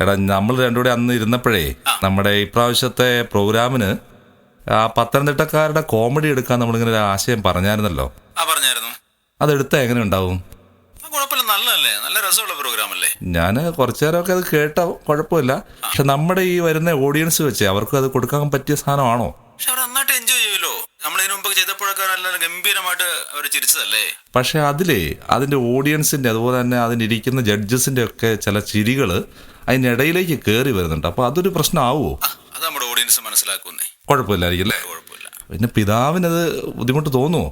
എടാ നമ്മൾ രണ്ടുകൂടെ അന്ന് ഇരുന്നപ്പോഴേ നമ്മുടെ ഇപ്രാവശ്യത്തെ പ്രോഗ്രാമിന് ആ പത്തനംതിട്ടക്കാരുടെ കോമഡി എടുക്കാൻ നമ്മളിങ്ങനെ ഒരു ആശയം പറഞ്ഞായിരുന്നല്ലോ. പറഞ്ഞായിരുന്നു. അതെടുത്താൽ എങ്ങനെ ഉണ്ടാവും? കുഴപ്പമില്ല, നല്ലതല്ലേ, നല്ല രസമുള്ള പ്രോഗ്രാം അല്ലേ. ഞാൻ കുറച്ചു നേരമൊക്കെ അത് കേട്ടോ, കുഴപ്പമില്ല. പക്ഷെ നമ്മുടെ ഈ വരുന്ന ഓഡിയൻസ് വെച്ച് അവർക്ക് അത് കൊടുക്കാൻ പറ്റിയ സാധനമാണോ? പക്ഷെ അവർ നന്നായിട്ട് എൻജോയ് ചെയ്യുമല്ലോ. നമ്മളിതിനു മുമ്പ് ചെയ്തപ്പോഴൊക്കെ നല്ല ഗംഭീരമായിട്ട് അവർ ചിരിച്ചതല്ലേ. പക്ഷെ അതിന്റെ ഓഡിയൻസിന്റെ അതുപോലെ തന്നെ അതിലിരിക്കുന്ന ജഡ്ജസിന്റെ ഒക്കെ ചില ചിരികള് അതിനിടയിലേക്ക് കയറി വരുന്നുണ്ട്. അപ്പൊ അതൊരു പ്രശ്നമാവോ? അത് നമ്മുടെ ഓഡിയൻസ് മനസ്സിലാക്കുന്നേ. കുഴപ്പമില്ലായിരിക്കും അല്ലേ? കുഴപ്പമില്ല. പിന്നെ പിതാവിനത് ബുദ്ധിമുട്ട് തോന്നുമോ?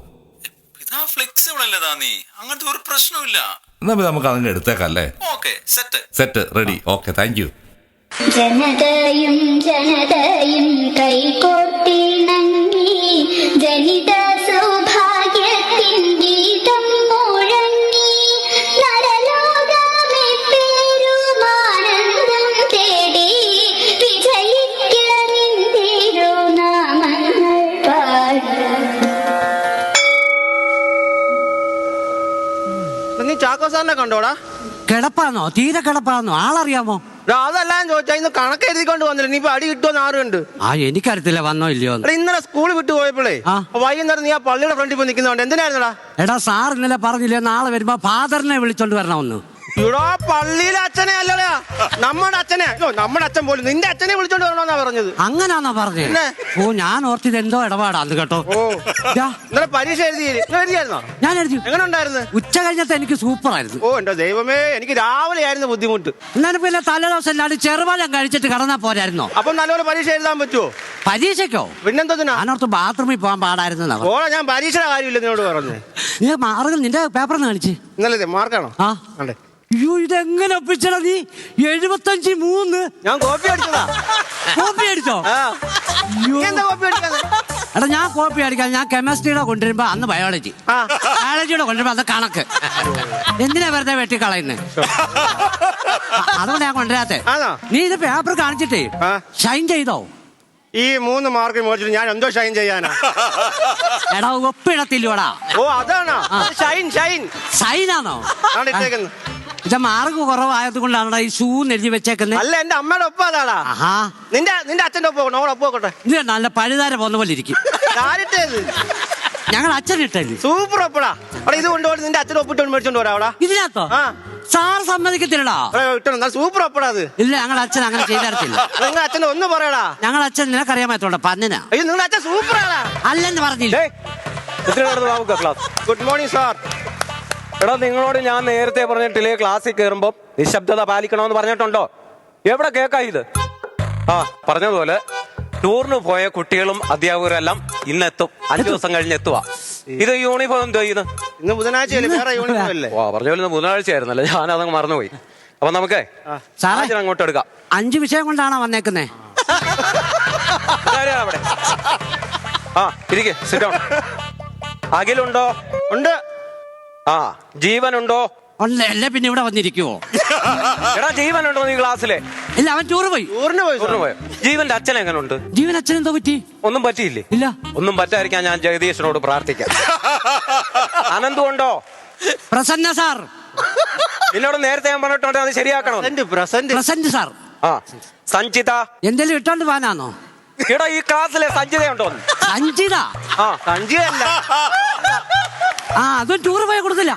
പിതാവ് ഫ്ലെക്സിബിൾ അല്ലേ താനീ, അങ്ങനത്തെ ഒരു പ്രശ്നമില്ല. എന്നാ നമുക്ക് അതിന്റെ എടുത്തേക്കാം അല്ലേ? Okay, set ready. Okay, thank you. ജനതയും ജനതയും കൈകോർത്തിണങ്ങി ജനിത സൗഭാഗ്യത്തിൻ ഗീതം മുഴങ്ങി നരലോകമേ പേരുമാനന്ദം തേടി വിജയിക്ക നിന്തിരുനാമങ്ങൾ പാടി. നീ ചാക്കോ സാറിനെ കണ്ടോടാ? കിടപ്പാന്നോ? തീരെ കിടപ്പാന്നോ? ആളറിയാമോ? അതെല്ലാം ചോദിച്ചാ ഇന്ന് കണക്ക് എഴുതിക്കൊണ്ട് വന്നില്ല. നീ ഇപ്പൊ അടി കിട്ടുമെന്ന് ആരുണ്ട്? എനിക്കറിയത്തില്ല വന്നോ ഇല്ലയോ. ഇന്നലെ സ്കൂളിൽ വിട്ടു പോയപ്പോഴേ വൈകുന്നേരം നീ ആ പള്ളിയുടെ ഫ്രണ്ടിൽ പോയി നിൽക്കുന്നുണ്ട്. എന്തിനായിരുന്നടാ? എടാ സാർ ഇന്നലെ പറഞ്ഞില്ലേ നാളെ വരുമ്പോ ഫാദറിനെ വിളിച്ചോണ്ട് വരണമെന്ന്. ഇവിടെ പള്ളിയിലെ അച്ഛനെ അല്ലടാ, നമ്മുടെ അച്ഛനെ. നമ്മുടെ അച്ഛൻ പോലും നിന്റെ അച്ഛനെ വിളിച്ചോണ്ട് വരണമെന്നാ പറഞ്ഞത്. അങ്ങനാന്നാ പറഞ്ഞത്? ഓ, ഞാൻ ഓർത്തിത് എന്തോ ഇടപാടാന്ന് കേട്ടോ. ഇന്നലെ പരീക്ഷ എഴുതിയായിരുന്നോ? ഞാൻ എഴുതി. എങ്ങനെ ഉണ്ടായിരുന്നു? ഉച്ച കഴിഞ്ഞത്തെ എനിക്ക് സൂപ്പർ ആയിരുന്നു. ഓ എന്റെ ദൈവമേ, എനിക്ക് രാവിലെ ആയിരുന്നു ബുദ്ധിമുട്ട്. എന്നാലും പിന്നെ തലേദിവസം എല്ലാവരും ചെറുപാലം കഴിച്ചിട്ട് കടന്നാ പോരായിരുന്നോ? അപ്പം നല്ലപോലെ പരീക്ഷ എഴുതാൻ പറ്റുമോ? പരീക്ഷയ്ക്കോ? പിന്നെന്തോ ഞാനോർത്ത് ബാത്റൂമിൽ പോകാൻ പാടായിരുന്നു. ഓ, ഞാൻ പരീക്ഷയുടെ കാര്യമില്ല നിന്നോട് പറഞ്ഞു. നീ മാർഗം നിന്റെ പേപ്പറിന്ന് കാണിച്ച്. ഇന്നലെ മാർക്കാണോ? ആ അതെ. അയ്യോ, ഇതെങ്ങനെ ഒപ്പിച്ചടാ നീ? 75-3. ഞാൻ കോപ്പി അടിച്ചതാ. കോപ്പി അടിച്ചോ? എന്താ കോപ്പി അടിച്ചത്? എടാ ഞാൻ കോപ്പി അടിക്കാൻ ഞാൻ കെമിസ്ട്രിയുടെ കൊണ്ടുവരുമ്പോ അന്ന് ബയോളജിയുടെ കൊണ്ടുവരുമ്പോ അത് കണക്ക്. എന്തിനാ വെറുതെ വെട്ടിക്കളയുന്നത്? അതുകൊണ്ട് ഞാൻ കൊണ്ടുവരാത്തെ. നീ ഇത് പേപ്പർ കാണിച്ചിട്ടേ ഷൈൻ ചെയ്തോ? ഈ 3 മാർക്ക് മേടിച്ചിട്ട് ഞാൻ എന്തോ ഷൈൻ ചെയ്യാനാ? എടാ ഒപ്പിടത്തില്ലോടാ. ഓ അതാണോ ഷൈൻ? ഷൈനാണോ ഇത് മാർക്ക് കുറവായത് കൊണ്ടാണ് ഈ ഷൂ എഴുതി വെച്ചേക്കുന്നത്. അല്ല, എന്റെ അമ്മയുടെ ഒപ്പം അതാടാ. നിന്റെ അച്ഛന്റെ ഒപ്പം ഒപ്പോട്ടെ. ഇത് നല്ല പഴുതാര പോന്ന പോലെ ഇരിക്കും. ഞങ്ങൾ അച്ഛനിട്ടല്ലേ? സൂപ്പർ ഒപ്പടാ. അവിടെ ഇത് കൊണ്ടുപോയി നിന്റെ അച്ഛൻ ഒപ്പിട്ട് മേടിച്ചോണ്ട് പോരാ. അവിടെ ഇതിനകത്തോ? സാർ സമ്മതിക്കത്തില്ലടാ. സൂപ്പർ ഒപ്പടാ അത്. ഇല്ല, ഞങ്ങളുടെ അച്ഛൻ അങ്ങനെ ചെയ്തരത്തില്ല. നിങ്ങളുടെ അച്ഛനെ ഒന്ന് പറയടാ. ഞങ്ങളുടെ അച്ഛൻ നിനക്കറിയാമത്തോണ്ട പന്നിനാ. അയ്യോ, നിങ്ങളുടെ അച്ഛൻ സൂപ്പറാടാ. അല്ലെന്ന് പറഞ്ഞില്ല. Good morning sir. എടാ, നിങ്ങളോട് ഞാൻ നേരത്തെ പറഞ്ഞിട്ടില്ലേ ക്ലാസ്സിൽ കയറുമ്പോ നിശബ്ദത പാലിക്കണമെന്ന് പറഞ്ഞിട്ടുണ്ടോ? എവിടെ കേക്കാ ഇത്? പറഞ്ഞതുപോലെ ടൂറിന് പോയ കുട്ടികളും അധ്യാപകരും എല്ലാം ഇന്നെത്തും. 5 ദിവസം കഴിഞ്ഞ് എത്തുക. ഇത് യൂണിഫോം എന്തോ ഇത്? ഇന്ന് ബുധനാഴ്ച പറഞ്ഞ പോലെ ബുധനാഴ്ച ആയിരുന്നല്ലേ, ഞാനതങ്ങ് മറന്നുപോയി. അപ്പൊ നമുക്കേ അങ്ങോട്ട് എടുക്കാം. 5 വിഷയം കൊണ്ടാണോ വന്നേക്കുന്നേ? അവിടെ ഇരിക്കെ. Sit down. അഖിലുണ്ടോ? ഉണ്ട്. ജീവനുണ്ടോ? അല്ലേ പിന്നെ ഇവിടെ വന്നിരിക്കുവോ? എടാ, ജീവനുണ്ടോ നീ ക്ലാസ്സിലെ? ഇല്ല, അവൻ ടൂറ് പോയി. ജീവന്റെ അച്ഛൻ എങ്ങനുണ്ട്? ജീവൻ അച്ഛൻ എന്തോ പറ്റി? ഒന്നും പറ്റിയില്ലേ? ഇല്ല, ഒന്നും പറ്റാതിരിക്കാൻ ഞാൻ ജഗദീശനോട് പ്രാർത്ഥിക്കാം. അനന്തുണ്ടോ? പ്രസന്ന സാർ. എന്നോട് നേരത്തെ ഞാൻ പറഞ്ഞിട്ടുണ്ട് അത് ശരിയാക്കണം. Present sir. സഞ്ചിത എന്തേലും ഇട്ടോണ്ട് പോകാനാണോ? എടാ, ഈ ക്ലാസ്സിലെ സഞ്ചിത ഉണ്ടോ? സഞ്ചിത? സഞ്ചിതല്ല. അതും ടൂറ് പോയി കൊടുത്തില്ല.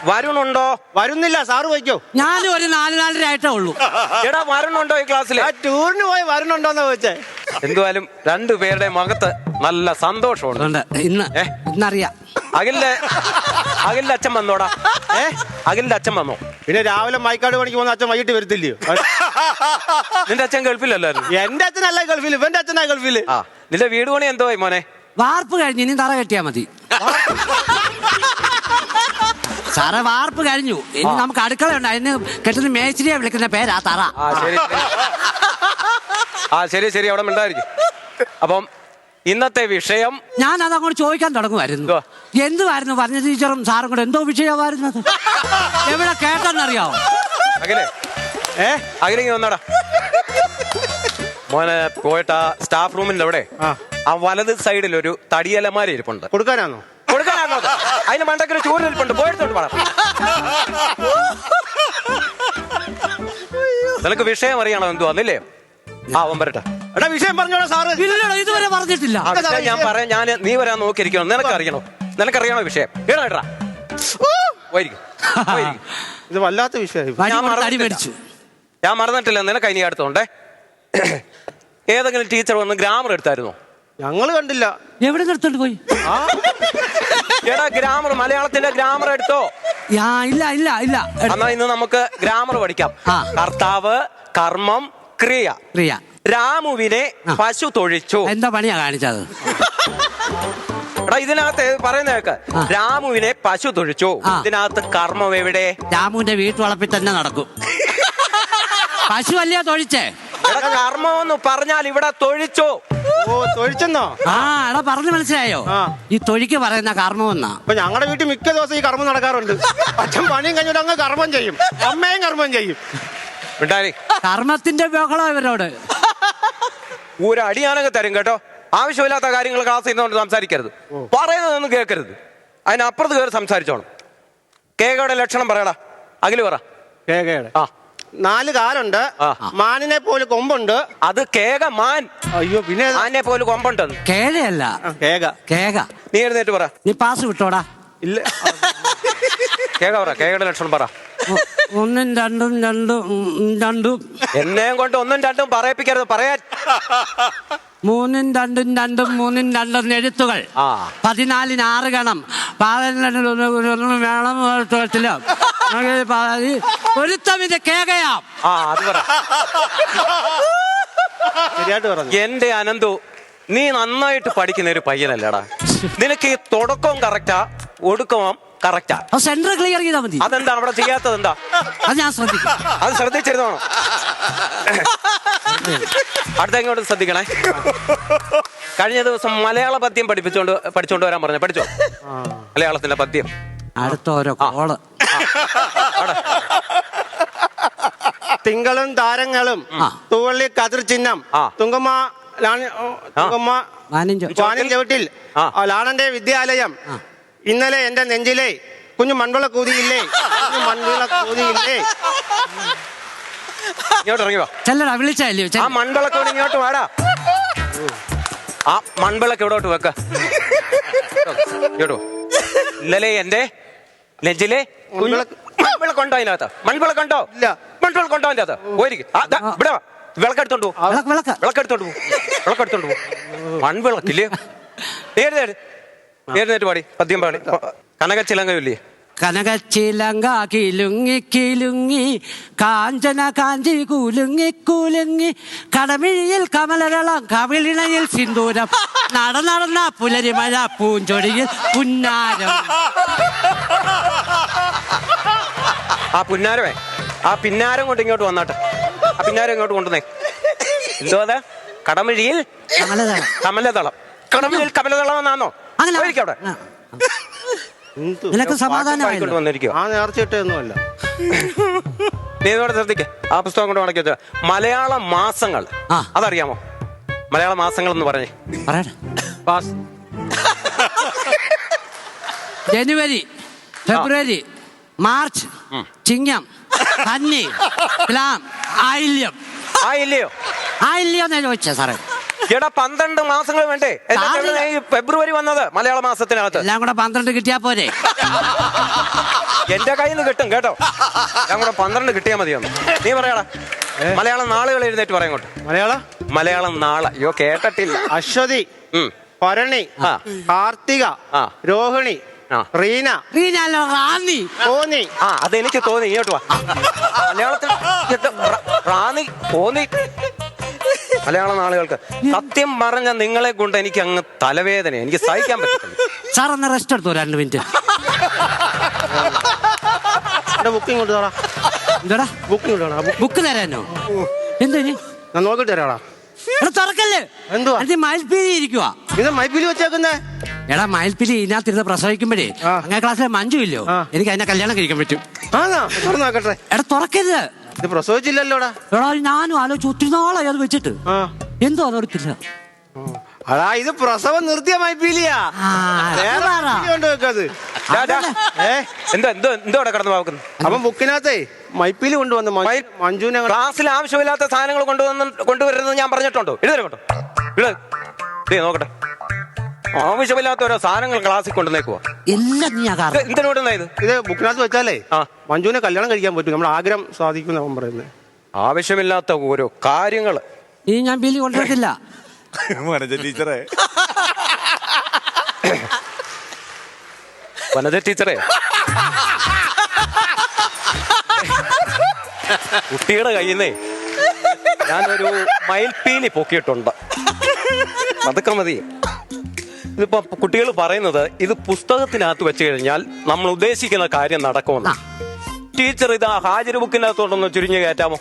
വരുണുണ്ടോ? വരുന്നില്ല. സാറ് പോയിക്കോ. ഞാനും ഒരു 4-4.5 ആയിട്ടേ ഉള്ളൂ. എടാ, വരുണുണ്ടോ ഈ ക്ലാസ്സിലെ? ടൂറിന് പോയി വരുന്നുണ്ടോന്ന് ചോദിച്ചേ. എന്തുവായാലും 2 പേരുടെ മുഖത്ത് നല്ല സന്തോഷമുണ്ട്. ഇന്നറിയാം. അഖിലിന്റെ അച്ഛൻ വന്നോടാ? അഖിലിന്റെ അച്ഛൻ വന്നോ? പിന്നെ രാവിലെ മൈക്കാട് പണിക്ക് പോകുന്ന അച്ഛൻ വൈകിട്ട് വരത്തില്ലയോ? നിന്റെ അച്ഛൻ ഗൾഫിലല്ലായിരുന്നു? എന്റെ അച്ഛനല്ല ഗൾഫിൽ, ഇവന്റെ അച്ഛനാ ഗൾഫില്. നിന്റെ വീട് പണി എന്തോ മോനെ? വാർപ്പ് കഴിഞ്ഞ് ഇനി തറ കെട്ടിയാ മതി. സാറേ, വാർപ്പ് കഴിഞ്ഞു. ഇനി നമുക്ക് അടുക്കളയുണ്ട്. അതിന് കെട്ടുന്ന മേച്ചിരിയെ വിളിക്കുന്ന പേരാ തറ. ശരി, അവിടെ മിണ്ടായിരിക്കും. അപ്പം ഇന്നത്തെ വിഷയം ഞാൻ അതങ്ങോട്ട് ചോദിക്കാൻ തുടങ്ങുമായിരുന്നു. എന്തുവായിരുന്നു പറഞ്ഞ ടീച്ചറും സാറും കൂടെ? എന്തോ വിഷയമായിരുന്നത്? എവിടെ കേട്ടെന്നറിയാവോ? അഖിലെങ്കിൽ വന്നാടാ മോനെ. പോയിട്ട് സ്റ്റാഫ് റൂമിന്റെ അവിടെ വലത് സൈഡിൽ ഒരു തടിയലമാര ഇരിപ്പുണ്ട്. കൊടുക്കാനാണോ? അതിന് മണ്ടക്കൊരു ചൂരിലിരിപ്പുണ്ട്. പോയെടുത്തോണ്ട് നിനക്ക് വിഷയം അറിയണോ എന്തുവാന്നില്ലേ? ആ അവൻ വരട്ടെ. എടാ വിഷയം പറഞ്ഞോടാ സാറ്. ഇല്ലടാ ഇതുവരെ പറഞ്ഞിട്ടില്ല. ആ വിഷയം ഞാൻ പറയാം. നീ വരാൻ നോക്കിയിരിക്കണം. നിനക്കറിയണോ വിഷയം? കേടാ ഇത് വല്ലാത്ത വിഷയമായി. ഞാൻ മറന്നിട്ടില്ല. നിനക്ക് ഇനി അടുത്തോണ്ടേ ഏതെങ്കിലും ടീച്ചർ വന്ന് ഗ്രാമർ എടുത്തായിരുന്നോ? ഞങ്ങള് കണ്ടില്ല. എവിടെ നിർത്തോണ്ട് പോയി? എടാ ഗ്രാമർ, മലയാളത്തിന്റെ ഗ്രാമർ എടുത്തോ? ഇല്ല ഇല്ല ഇല്ല. എന്നാ ഇന്ന് നമുക്ക് ഗ്രാമർ പഠിക്കാം. കർത്താവ്, കർമ്മം, ക്രിയ. ക്രിയ. രാമുവിനെ പശു തൊഴിച്ചു. എന്താ പണിയാ കാണിച്ചത്? എടാ ഇതിനകത്ത് പറയുന്ന കേക്ക്. രാമുവിനെ പശു തൊഴിച്ചു. ഇതിനകത്ത് കർമ്മം എവിടെ? രാമുവിന്റെ വീട്ടുവളപ്പിൽ തന്നെ നടക്കും. പശു അല്ലയോ തൊഴിച്ചേ? കർമ്മം എന്ന് പറഞ്ഞാൽ ഇവിടെ തൊഴിച്ചു. ഓ തൊഴിച്ചെന്നോ? എടാ പറഞ്ഞു മനസ്സിലായോ? ഈ തൊഴിക്ക് പറയുന്ന കർമ്മം എന്നാ. അപ്പൊ ഞങ്ങളുടെ വീട്ടിൽ മിക്ക ദിവസം ഈ കർമ്മം നടക്കാറുണ്ട്. അച്ഛൻ പണിയും കഴിഞ്ഞിട്ട് അങ്ങ് കർമ്മം ചെയ്യും, അമ്മയും കർമ്മം ചെയ്യും. കർമ്മത്തിന്റെ ബഹളം ഇവരോട്. ഒരു അടിയാനൊക്കെ തരും കേട്ടോ. ആവശ്യമില്ലാത്ത കാര്യങ്ങൾ ക്ലാസ്സിൽ നിന്നുകൊണ്ട് സംസാരിക്കരുത്. പറയുന്നതൊന്നും കേൾക്കരുത്. അതിനപ്പുറത്ത് കയറി സംസാരിച്ചോണം. കേകയുടെ ലക്ഷണം പറയടാ. അഖില് പറ. കേകയുടെ 4 കാലുണ്ട്, മാനിനെ പോലെ കൊമ്പുണ്ട്. അത് കേക മാൻ. അയ്യോ പിന്നെ മാനിനെ പോലെ കൊമ്പുണ്ടെന്ന്. കേഴയല്ല, കേക. കേക. നീ എഴുന്നേറ്റ് പറ. നീ പാസ് വിട്ടോടാ. ഇല്ല കേക പറ. കേകയുടെ ലക്ഷണം പറ. 1 2 എന്നെയും കൊണ്ട് 1 2 പറയിപ്പിക്കരുത്. പറയാൻ 3 2 2 3 2 എഴുത്തുകൾ. 14 6 ഗണം. 11 വേണം. ഒരുത്തം ഇത് കേകയാം. അത് പറ. ശരിയായിട്ട് പറഞ്ഞു. എന്റെ അനന്തു, നീ നന്നായിട്ട് പഠിക്കുന്ന ഒരു പയ്യനല്ലേടാ. നിനക്ക് ഈ തുടക്കവും കറക്റ്റാ, ഒടുക്കവും കറക്റ്റാ. സെന്റർ ക്ലിയർ ചെയ്താൽ മതി. അതെന്താ അവിടെ ചെയ്യാത്തത്? എന്താ അത് ഞാൻ ശ്രദ്ധിക്കും. അത് ശ്രദ്ധിച്ചിരുന്നോ? അടുത്ത ഇങ്ങോട്ട് ശ്രദ്ധിക്കണേ. കഴിഞ്ഞ ദിവസം മലയാള പദ്യം പഠിച്ചോണ്ട് വരാൻ പറഞ്ഞു. പഠിച്ചോ മലയാളത്തിന്റെ പദ്യം? അടുത്ത ഓരോ കോള്. തിങ്കളും താരങ്ങളും തൂവള്ളി കതിർ ചിഹ്നം തുങ്കമ്മ വാനിൻ ചവിട്ടിൽ ലാണന്റെ വിദ്യാലയം. ഇന്നലെ എന്റെ നെഞ്ചിലെ കുഞ്ഞു മൺവിള കൂതിയില്ലേ, കുഞ്ഞു മൺവിള കൂതിയില്ലേ. ഇങ്ങോട്ട് ഇറങ്ങി വാ. ചെല്ലടാ വിളിച്ചല്ലോ. ആ മൺവിളക്കോട് ഇങ്ങോട്ട് വാടാ. ആ മൺവിളക്ക് എവിടോട്ട് വെക്ക. കേട്ടോ, ഇന്നലെ എന്റെ നെഞ്ചിലെ മൺവിളക്കുണ്ടോ അതിനകത്ത്? മൺവിളക്കുണ്ടോ? ഇല്ല. മൺവിളക്കുണ്ടോ അതിന്റെ അകത്ത്? പോയിരിക്കും. ഇവിടെ വിളക്കെടുത്തോണ്ട് പോ. വിളക്കെടുത്തോണ്ട് പോ. വിളക്കെടുത്തോണ്ട് പോ. മൺവിളക്കില്ലേ? നേരിട്ട് പാടി പദ്യം പാടി. കനകച്ചിലങ്കയില്ലേ? കനകച്ചിലങ്ക കിലുങ്ങി കിലുങ്ങി കാഞ്ചന കാഞ്ചി കുലുങ്ങി കുലുങ്ങി കടമിഴിയിൽ കമലരളം കവിളിണയിൽ സിന്ദൂരം നടന്ന പുലരിമഴ പൂഞ്ചൊടിയിൽ പുന്നാരം. ആ പുന്നാരമേ, ആ പിന്നാരം കൊണ്ട് ഇങ്ങോട്ട് വന്നാട്ടെ. ആ പിന്നാരം ഇങ്ങോട്ട് കൊണ്ടുവന്നേ. എന്തോ അതെ? കടമിഴിയിൽ കമലതളം. കടമിഴിയിൽ കമലതളം എന്നാന്നോ? അവിടെ നിനക്ക് സമാധാനം വന്നിരിക്കോ? ആ നേർച്ചയിട്ടൊന്നുമല്ല. നീ ഇതോടെ ശ്രദ്ധിക്കേ. ആ പുസ്തകം കൊണ്ട് മടക്കി വെച്ച മലയാള മാസങ്ങൾ അതറിയാമോ? മലയാള മാസങ്ങൾ എന്ന് പറഞ്ഞേ. ജനുവരി, ഫെബ്രുവരി, മാർച്ച്, ചിങ്ങം, കന്നി, തുലാം, ആയില്യം. ആയില്ലയോ? ആയില്യോ എന്നാ ചോദിച്ചേ സാറേ. എടാ 12 മാസങ്ങൾ വേണ്ടേ? ഫെബ്രുവരി വന്നത് മലയാള മാസത്തിനകത്ത്. എല്ലാം കൂടെ 12 കിട്ടിയാ പോരെ? എന്റെ കയ്യിൽ നിന്ന് കിട്ടും കേട്ടോ. എല്ലാം കൂടെ 12 കിട്ടിയാ മതിയൊന്ന്. നീ പറയാടാ. മലയാളം നാളുകൾ എഴുന്നേറ്റ് പറയാം ഇങ്ങോട്ട്. മലയാളം നാളെ. അയ്യോ കേട്ടിട്ടില്ല. അശ്വതി, ഭരണി, കാർത്തിക, രോഹിണി, റീന. റാന്നി. തോന്നി. അതെനിക്ക് തോന്നി. ഇങ്ങോട്ട് വാ. മലയാളത്തിൽ റാന്നി, തോന്നി. മലയാള നാളുകൾക്ക് സത്യം പറഞ്ഞ നിങ്ങളെ കൊണ്ട് എനിക്ക് അങ്ങ് തലവേദന. എനിക്ക് സഹിക്കാൻ പറ്റില്ല. സാർ ഒന്ന് റെസ്റ്റ് എടുത്തോ 2 മിനിറ്റ്. ബുക്കിംഗ് കൊണ്ടുതാടാ. എന്താടാ ബുക്ക് തരാനോ? എന്തിന്? നോക്കിട്ട് തരാടാ. തുറക്കല്ലേ? എന്തുവാ മയിൽപ്പീലി ഇരിക്കുവാ. ഇത് മൈപ്പിലി വെച്ചേക്കുന്നേ. എടാ മയിൽപ്പീലി ഇതിനകത്തിരുന്ന് പ്രസവിക്കുമ്പോഴേ അങ്ങനെ ക്ലാസ്സിലെ മഞ്ജു ഇല്ലോ, എനിക്ക് അതിനെ കല്യാണം കഴിക്കാൻ പറ്റും. നോക്കട്ടെ. എടാ തുറക്കരുത്. ഇത് പ്രസവിച്ചില്ലല്ലോടാ. എടാ ഞാനും ആലോചിച്ച് ഒത്തിരി നാളായി അത് വെച്ചിട്ട്. എന്തോ അതോർത്തില്ല. അതാ ഇത് പ്രസവം നിർത്തിയ മൈപ്പീലിയാ. ആ, വേറെ പറ. മൈപ്പീലി കൊണ്ട് വെക്കത്. എന്തോടെ കടന്നു പോക്കുന്നു? അപ്പം ബുക്കിനകത്തേ മൈപ്പീലി കൊണ്ടുവന്ന് മഞ്ജുവിനെ ക്ലാസ്സിൽ ആവശ്യമില്ലാത്ത സാധനങ്ങൾ കൊണ്ടുവരുന്നത് ഞാൻ പറഞ്ഞിട്ടുണ്ടോ? എഴുതരട്ടോ, നോക്കട്ടെ. ആവശ്യമില്ലാത്ത ഓരോ സാധനങ്ങൾ ക്ലാസ്സിൽ കൊണ്ടുവന്നേക്കുവാ. എല്ലാം നീ കാരണം. എന്തിനോടുന്ന ഇത്? ഇത് ബുക്കിനകത്ത് വെച്ചാലേ മഞ്ജുവിനെ കല്യാണം കഴിക്കാൻ പറ്റും. നമ്മുടെ ആഗ്രഹം സാധിക്കും അവൻ പറയുന്നത്. ആവശ്യമില്ലാത്ത ഓരോ കാര്യങ്ങള് ഈ ഞാൻ ബിലി കൊണ്ടുവരത്തില്ല. ടീച്ചറെ വനജ ടീച്ചറെ, കുട്ടിയുടെ കയ്യിൽ നിന്നേ ഞാനൊരു മയിൽപ്പീലി പൊക്കിയിട്ടുണ്ട്. അതൊക്കെ മതി. ഇതിപ്പോ കുട്ടികൾ പറയുന്നത് ഇത് പുസ്തകത്തിനകത്ത് വെച്ച് കഴിഞ്ഞാൽ നമ്മൾ ഉദ്ദേശിക്കുന്ന കാര്യം നടക്കുമെന്ന്. ടീച്ചർ ഇത് ഹാജർ ബുക്കിനകത്തോട്ടൊന്ന് ചുരുങ്ങി കയറ്റാമോ?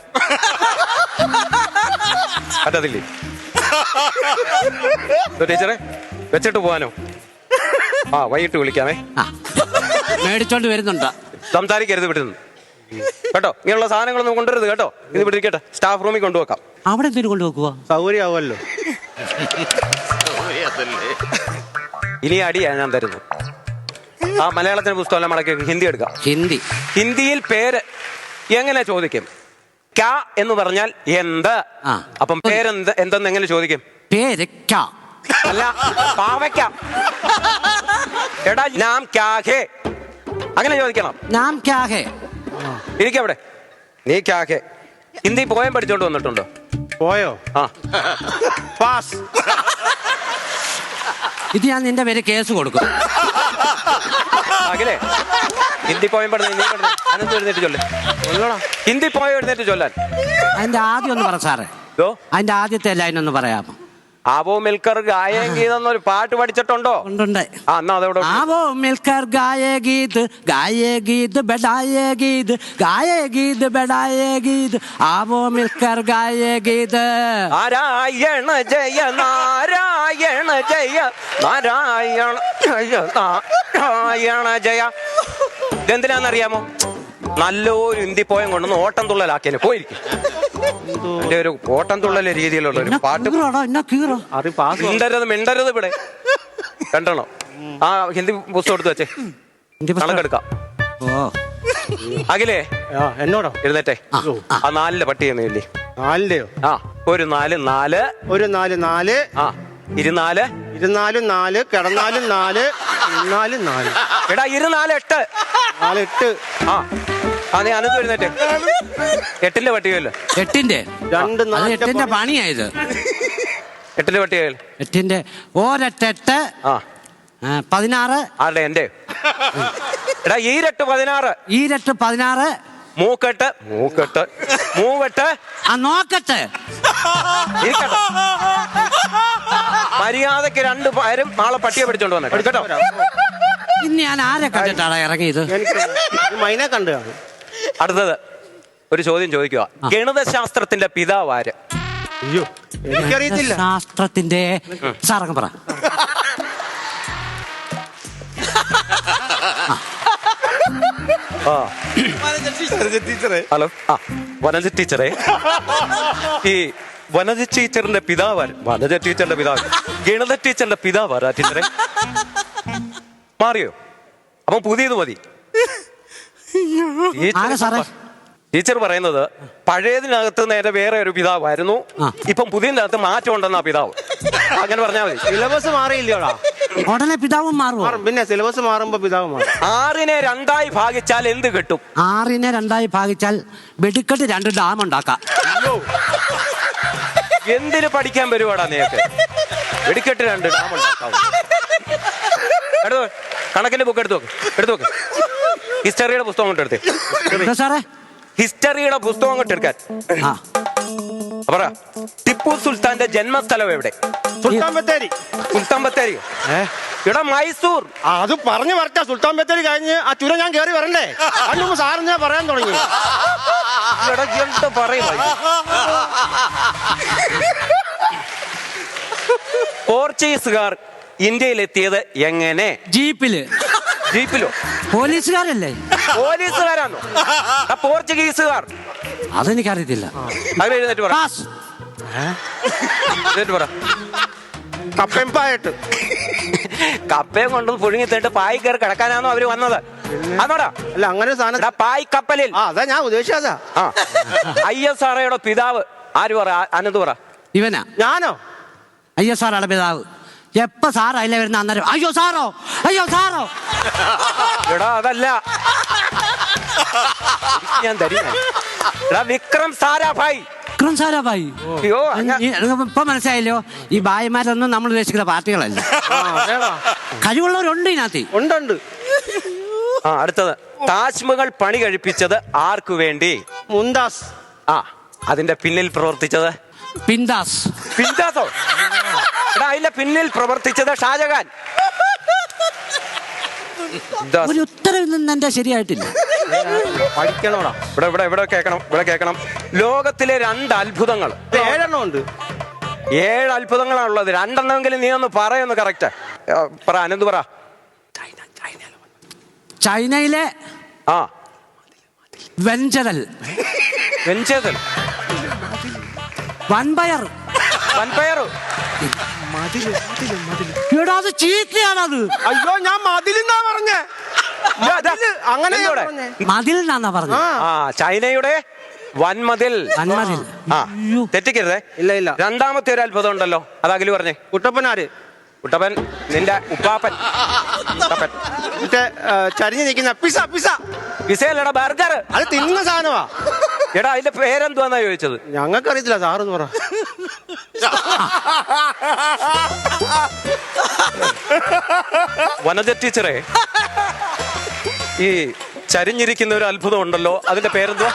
പറ്റത്തില്ലേ ടീച്ചറെ? വെച്ചിട്ട് പോവാനോ? വൈകിട്ട് വിളിക്കാമേ. മേടിച്ചോണ്ട് വരുന്നുണ്ട്. സംസാരിക്കരുത് വിടുന്നു കേട്ടോ. ഇങ്ങനെയുള്ള സാധനങ്ങളൊന്നും കൊണ്ടുവരുത് കേട്ടോ. ഇത് ഇവിടെ ഇരിക്കട്ടെ, സ്റ്റാഫ് റൂമിൽ കൊണ്ടുവെക്കാം. അവിടെ എന്തിനു കൊണ്ടുവെക്കുക? സൗകര്യമാവുമല്ലോ. ഇനി അടിയാ ഞാൻ തരുന്നു. മലയാളത്തിന് പുസ്തകം മടക്കി ഹിന്ദി എടുക്കാം. ഹിന്ദിയിൽ പേര് എങ്ങനെ ചോദിക്കും? ക്യാ എന്ന് പറഞ്ഞാൽ എന്ത്. അപ്പം പേരെന്ത് എന്തെന്ന് എങ്ങനെ ചോദിക്കും? പേര് അല്ല, പാവയ്ക്ക. എടാ നാം ക്യാ ഹേ അങ്ങനെ ചോദിക്കണം. നാം ക്യാ ഹേ. ഇരിക്കവിടെ. നീ ക്യാ ഹേ ഹിന്ദി പോയം പഠിച്ചോണ്ട് വന്നിട്ടുണ്ടോ? പോയോ? പാസ്. ഇത് ഞാൻ നിന്റെ പേര് കേസ് കൊടുക്കും. അഖിലേ, ഹിന്ദി പോയം പഠിച്ചു അനന്ത് എഴുന്നേറ്റ് ചൊല്ലേ. ഹിന്ദി പോയം എഴുന്നേറ്റ് ചൊല്ലാൻ. അതിന്റെ ആദ്യം ഒന്ന് പറ സാറേ. അതിന്റെ ആദ്യത്തെ ലൈൻ ഒന്ന് പറയാമോ? ആവോ മിൽക്കർ ഗായഗീത് എന്നൊരു പാട്ട് പഠിച്ചിട്ടുണ്ടോ? ഉണ്ട്. എന്നാ അതവിടെ. ആവോ മിൽക്കർ ഗായഗീത് ഗായഗീത് ബഡായഗീത് ഗായഗീത് ബഡായഗീത് ആവോ മിൽക്കർ ഗായഗീത്. നാരായണ ജയ നാരായണ ജയ നാരായണ ജയ നാരായണ ജയ. ഇതെന്തിനാന്നറിയാമോ? നല്ലൊരു ഹിന്ദി പോയം കൊണ്ടൊന്ന് ഓട്ടം തുള്ളലാക്കിയതിന് പോയിരിക്കും. എന്റെ ഒരു ഓട്ടം തുള്ളലെ രീതിയിലുള്ള ഒരു പാട്ട്. മിണ്ടരുത് ഇവിടെ. കണ്ടോ? ഹിന്ദി പുസ്തകം എടുത്ത് വെച്ചേ, കണക്കെടുക്കാം. അഖിലേ, എന്നോടോ? എഴുന്നേറ്റേ. ആ 4 പട്ടി ചെയ്യുന്നില്ലേ? 4ന്റെയോ? ഒരു 4 4 ഒരു 4 4 24 24 4 കിടന്നാലും 4 4 4. എടാ 24 8 4 8. നീ അനന്ത് എഴുന്നേറ്റേ. 8ന്റെ പട്ടികയല്ലോ. 8ന്റെ 2 4 8ന്റെ പണിയായത്. 8ന്റെ പട്ടികയല്ലോ. 8ന്റെ ഒരെട്ടെട്ട് 16. ആരുടെ? എന്റെ. എടാ ഈരട്ട് 16 ഈരട്ട് 16 മൂക്കെട്ട് മൂവെട്ട് നോക്കട്ടെ. മര്യാദക്ക് 2 പേരും നാളെ പട്ടിയെ പിടിച്ചോണ്ട് വന്നേ കേട്ടോ. ഇന്ന് ഞാൻ ആരെ കണ്ടിട്ടാണ് ഇറങ്ങിയത്? മൈനെ കണ്ടു. അടുത്തത് ഒരു ചോദ്യം ചോദിക്കുക. ഗണിതശാസ്ത്രത്തിന്റെ പിതാവ് ആര്? അയ്യോ, എനിക്കറിയത്തില്ല. ശാസ്ത്രത്തിന്റെ സാറങ്ങ് പറ. ഹലോ. വനജ ടീച്ചറെ, ഈ വനജ ടീച്ചറിന്റെ പിതാവ് ആര്? വനജ ടീച്ചറിന്റെ പിതാവ്. ഗണിത ടീച്ചറിന്റെ പിതാവ് ആരാ ടീച്ചറെ? മാറിയോ? അപ്പൊ പുതിയത് മതി. ടീച്ചർ പറയുന്നത് പഴയതിനകത്ത് നേരെ വേറെ ഒരു പിതാവായിരുന്നു, ഇപ്പം പുതിയതിനകത്ത് മാറ്റം ഉണ്ടെന്നാ പിതാവ്. അങ്ങനെ പറഞ്ഞാൽ മതി. സിലബസ് മാറിയില്ലോടാ? ഉടനെ പിതാവും മാറും. പിന്നെ സിലബസ് മാറുമ്പോ പിതാവ് മാറും. 6നെ 2ആയി ഭാഗിച്ചാൽ എന്ത് കിട്ടും? 6നെ 2ആയി ഭാഗിച്ചാൽ വെടിക്കെട്ട് 2 ഡാം ഉണ്ടാക്കാം. എന്തിന് പഠിക്കാൻ വരുവാടാ നീയൊക്കെ? വെടിക്കെട്ട് 2 ഡാം ഉണ്ടാക്കാം. കണക്കിന്റെ ബുക്ക് എടുത്തു നോക്ക്. ഹിസ്റ്ററിയുടെ പുസ്തകം കൊണ്ട് എടുത്തേ. സാറേ, ഹിസ്റ്ററിയുടെ പുസ്തകം കൊണ്ട് എടുക്കാൻ പറ. ടിപ്പു സുൽത്താന്റെ ജന്മസ്ഥലം എവിടെ? സുൽത്താൻ ബത്തേരി. സുൽത്താൻ ബത്തേരി ഇവിടെ മൈസൂർ. അത് പറഞ്ഞു വരട്ടെ. സുൽത്താൻ ബത്തേരി കഴിഞ്ഞ് ആ ചുരം ഞാൻ കയറി വരണ്ടേ? അതിന് സാറിന് ഞാൻ പറയാൻ തുടങ്ങി. എന്താ പറയും? പോർച്ചുഗീസുകാർ ഇന്ത്യയിലെത്തിയത് എങ്ങനെ? ജീപ്പിലോ? പോലീസുകാരല്ലേ? പോലീസുകാരാണോ? പോർച്ചുഗീസുകാർ. അതെനിക്കറിയത്തില്ല. അത് എഴുന്നേറ്റ് പറ. കപ്പെമ്പായിട്ട്. കപ്പയും കൊണ്ട് പുഴുങ്ങി തിന്നിട്ട് പായി കയറി കിടക്കാനാണോ അവര് വന്നത്? അതോടാ അല്ല അങ്ങനെ ഒരു സാധനം. പായ് കപ്പലിൽ. ആ അതാ ഞാൻ ഉദ്ദേശിച്ചതാ. ആ ISROയുടെ പിതാവ് ആര് പറ? അനന്ത് പറ. ഇവനാ ഞാനോ? അയ്യോ സാറാണ് പിതാവ്. എപ്പ സാർ അതിലെ വരുന്ന അന്നേരം അയ്യോ സാറോ അയ്യോ സാറോ. എടാ അതല്ല, ഞാൻ തരും. എടാ വിക്രം സാരാഭായ്. വിക്രം സാരാഭായി. അയ്യോ ഇപ്പൊ മനസ്സിലായല്ലോ, ഈ ഭായിമാരൊന്നും നമ്മൾ ഉദ്ദേശിക്കുന്ന പാർട്ടികളല്ല. കഴിവുള്ളവരുണ്ട് ഇതിനകത്ത്. ഉണ്ട്. ആ അടുത്തത്, താജ്മഹൽ പണി കഴിപ്പിച്ചത് ആർക്കു വേണ്ടി? മുംതാസ്. ആ അതിന്റെ പിന്നിൽ പ്രവർത്തിച്ചത്? പിന്താസ്. പിന്താസോ? എടാ അതിന്റെ പിന്നിൽ പ്രവർത്തിച്ചത് ഷാജഹാൻ. ഒരു ഉത്തരവിൽ നിന്ന് എന്റെ ശരിയായിട്ടില്ല. പഠിക്കണോടാ. ഇവിടെ കേൾക്കണം. ലോകത്തിലെ 2 അത്ഭുതങ്ങൾ. 7 ഉണ്ട്. 7 അത്ഭുതങ്ങളാണുള്ളത്. 2 നീ ഒന്ന് പറയുന്നു കറക്റ്റ് പറ. അനന്ത് പറ. ചൈനയിലെ വെഞ്ചരൽ, വൻപയർ. എടാ അത് ചീത്തയാണത്. അയ്യോ ഞാൻ മതിലെന്നാ പറഞ്ഞേ. അങ്ങനെ മതിൽ എന്നാ പറഞ്ഞത്. ചൈനയുടെ വൻമതിൽ. ആ തെറ്റിക്കരുതേ. ഇല്ല. രണ്ടാമത്തെ ഒരു അത്ഭുതം ഉണ്ടല്ലോ, അത് അഖില് പറഞ്ഞേ. കുട്ടപ്പനാര്? കുട്ടപ്പൻ നിന്റെ ഉപ്പാപ്പൻ. മറ്റേ ചരിഞ്ഞു നിൽക്കുന്ന പിസ. പിസയല്ലടാ, ബർഗർ. അത് തിന്നുന്ന സാധനമാ. എടാ അതിന്റെ പേരെന്തുവാന്നാ ചോദിച്ചത്? ഞങ്ങൾക്കറിയത്തില്ല, സാറെന്ന് പറ. വനജ ടീച്ചറെ, ഈ ചരിഞ്ഞിരിക്കുന്ന ഒരു അത്ഭുതം ഉണ്ടല്ലോ, അതിന്റെ പേരെന്തുവാ?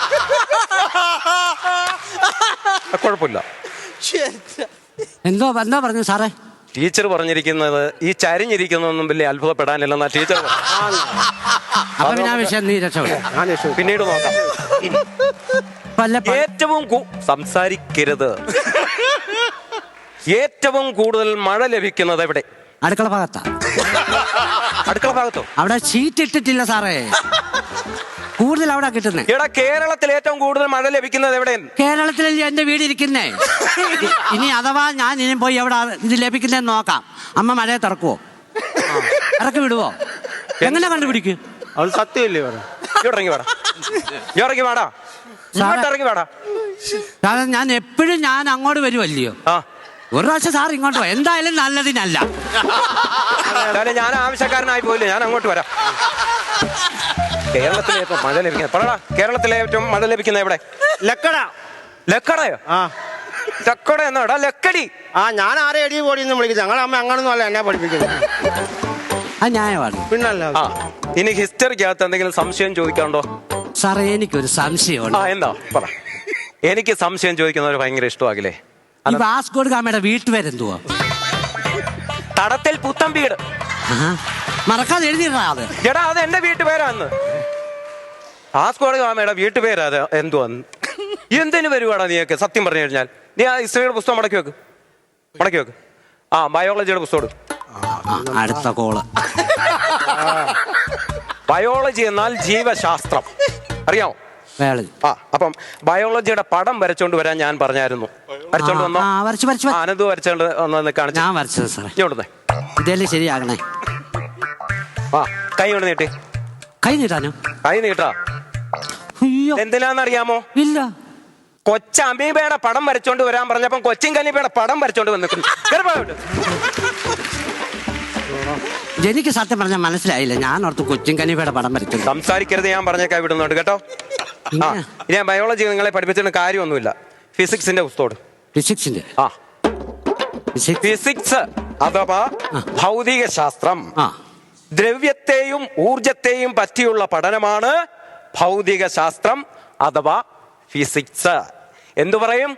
കുഴപ്പമില്ല. എന്താ പറഞ്ഞു സാറേ? ടീച്ചർ പറഞ്ഞിരിക്കുന്നത് ഈ ചരിഞ്ഞിരിക്കുന്നൊന്നും വലിയ അത്ഭുതപ്പെടാനില്ലെന്നാ ടീച്ചർ. വിഷയം നീ രക്ഷപ്പെടും, പിന്നീട് നോക്കാം. ഏറ്റവും സംസാരിക്കരുത്. ഏറ്റവും കൂടുതൽ മഴ ലഭിക്കുന്നത് എവിടെ? അടുക്കള ഭാഗത്താ. അടുക്കള ഭാഗത്തോ? അവിടെ ഷീറ്റ് ഇട്ടിട്ടില്ല സാറേ, കൂടുതൽ അവിടെ കിട്ടുന്നേ. എടാ കേരളത്തിൽ ഏറ്റവും കൂടുതൽ മഴ ലഭിക്കുന്നത് എവിടെ? കേരളത്തിലല്ലേ എന്റെ വീട് ഇരിക്കുന്നേ. ഇനി അഥവാ ഞാൻ ഇനി പോയി എവിടെ ഇത് ലഭിക്കുന്നതെന്ന് നോക്കാം. അമ്മ മഴയെ തുറക്കുവോ, ഇറക്കി വിടുവോ, എങ്ങനെ കണ്ടുപിടിക്കും? അത് സത്യമല്ലേ? ഇറങ്ങി വാടാ. കാരണം ഞാൻ എപ്പോഴും ഞാൻ അങ്ങോട്ട് വരുമല്ലയോ. ഒരു പ്രാവശ്യം സാർ ഇങ്ങോട്ട് പോ, എന്തായാലും നല്ലതിനല്ല. ഞാൻ ആവശ്യക്കാരനായി പോയില്ലേ, ഞാൻ അങ്ങോട്ട് വരാം. കേരളത്തിലെ ഏറ്റവും മഴ ലഭിക്കുന്നത് പറടാ. കേരളത്തിലെ ഏറ്റവും മഴ ലഭിക്കുന്നത് എവിടെ? ലക്കടയോ? ലക്കട എന്നാടാ? ലക്കടി. ഞാൻ ആരെ അടി പോടിയെന്ന് വിളിക്കുന്നത്. ഞങ്ങളെ അമ്മ അങ്ങനൊന്നും അല്ല എന്നെ പഠിപ്പിക്കുന്നത്. ന്യായമാണ്. പിന്നല്ല. ഇനി ഹിസ്റ്ററിക്കകത്ത് എന്തെങ്കിലും സംശയം ചോദിക്കാനുണ്ടോ? സാറേ എനിക്കൊരു സംശയമുണ്ട്. എന്താ പറ. എനിക്ക് സംശയം ചോദിക്കുന്നവർ ഭയങ്കര ഇഷ്ടമാകില്ലേ? ഈ വാസ്കോ ഡ ഗാമയുടെ വീട്ടുപേരെന്തുവാ? തടത്തിൽ പുത്തൻ വീട്. മറക്കാതെ എഴുതിയിടാ അത്. എടാ അത് എന്റെ വീട്ടുപേരാന്ന്. വാസ്കോ ഡ ഗാമയുടെ വീട്ടുപേരാ എന്തുവാന്ന്? എന്തിനു വരുവാടാ നീയൊക്കെ? സത്യം പറഞ്ഞു കഴിഞ്ഞാൽ നീ ആ ഹിസ്റ്ററിയുടെ പുസ്തകം മടക്കി വെക്ക്. ബയോളജിയുടെ പുസ്തകം. അടുത്ത കോള്. ബയോളജി എന്നാൽ ജീവശാസ്ത്രം, അറിയാമോ? അപ്പം ബയോളജിയുടെ പടം വരച്ചോണ്ട് വരാൻ ഞാൻ പറഞ്ഞായിരുന്നു. വരച്ചോണ്ട് വന്നോ? അനന്ത് വരച്ചോണ്ട് വന്ന് കാണിച്ചു. ഞാൻ വരച്ചത് സാറേ. ഇതല്ലേ ശരിയാകണേ. കൈ കൊണ്ട് നീട്ടി. കൈ നീട്ടാനോ? കൈ നീട്ടാ. എന്തിനാന്നറിയാമോ? ഇല്ല. കൊച്ചമീബയുടെ പടം വരച്ചോണ്ട് വരാൻ പറഞ്ഞപ്പം കൊച്ചിൻ കനീബയുടെ പടം വരച്ചോണ്ട് വന്നിട്ടുണ്ട്. എനിക്ക് സത്യം പറഞ്ഞാൽ മനസ്സിലായില്ല. ഞാൻ ഓർത്ത് കൊച്ചിൻ കനീബയുടെ പടം വരച്ചു. സംസാരിക്കരുത്, ഞാൻ പറഞ്ഞേക്കാ വിടുന്നുണ്ട് കേട്ടോ. ഞാൻ ബയോളജി നിങ്ങളെ പഠിപ്പിച്ചിട്ട് കാര്യമൊന്നുമില്ല. ഫിസിക്സിന്റെ പുസ്തകം. ഫിസിക്സ് അഥവാ ഭൗതിക ശാസ്ത്രം. ദ്രവ്യത്തെയും ഊർജത്തെയും പറ്റിയുള്ള പഠനമാണ് ഭൗതിക ശാസ്ത്രം അഥവാ ഫിസിക്സ്. എന്തു പറയും?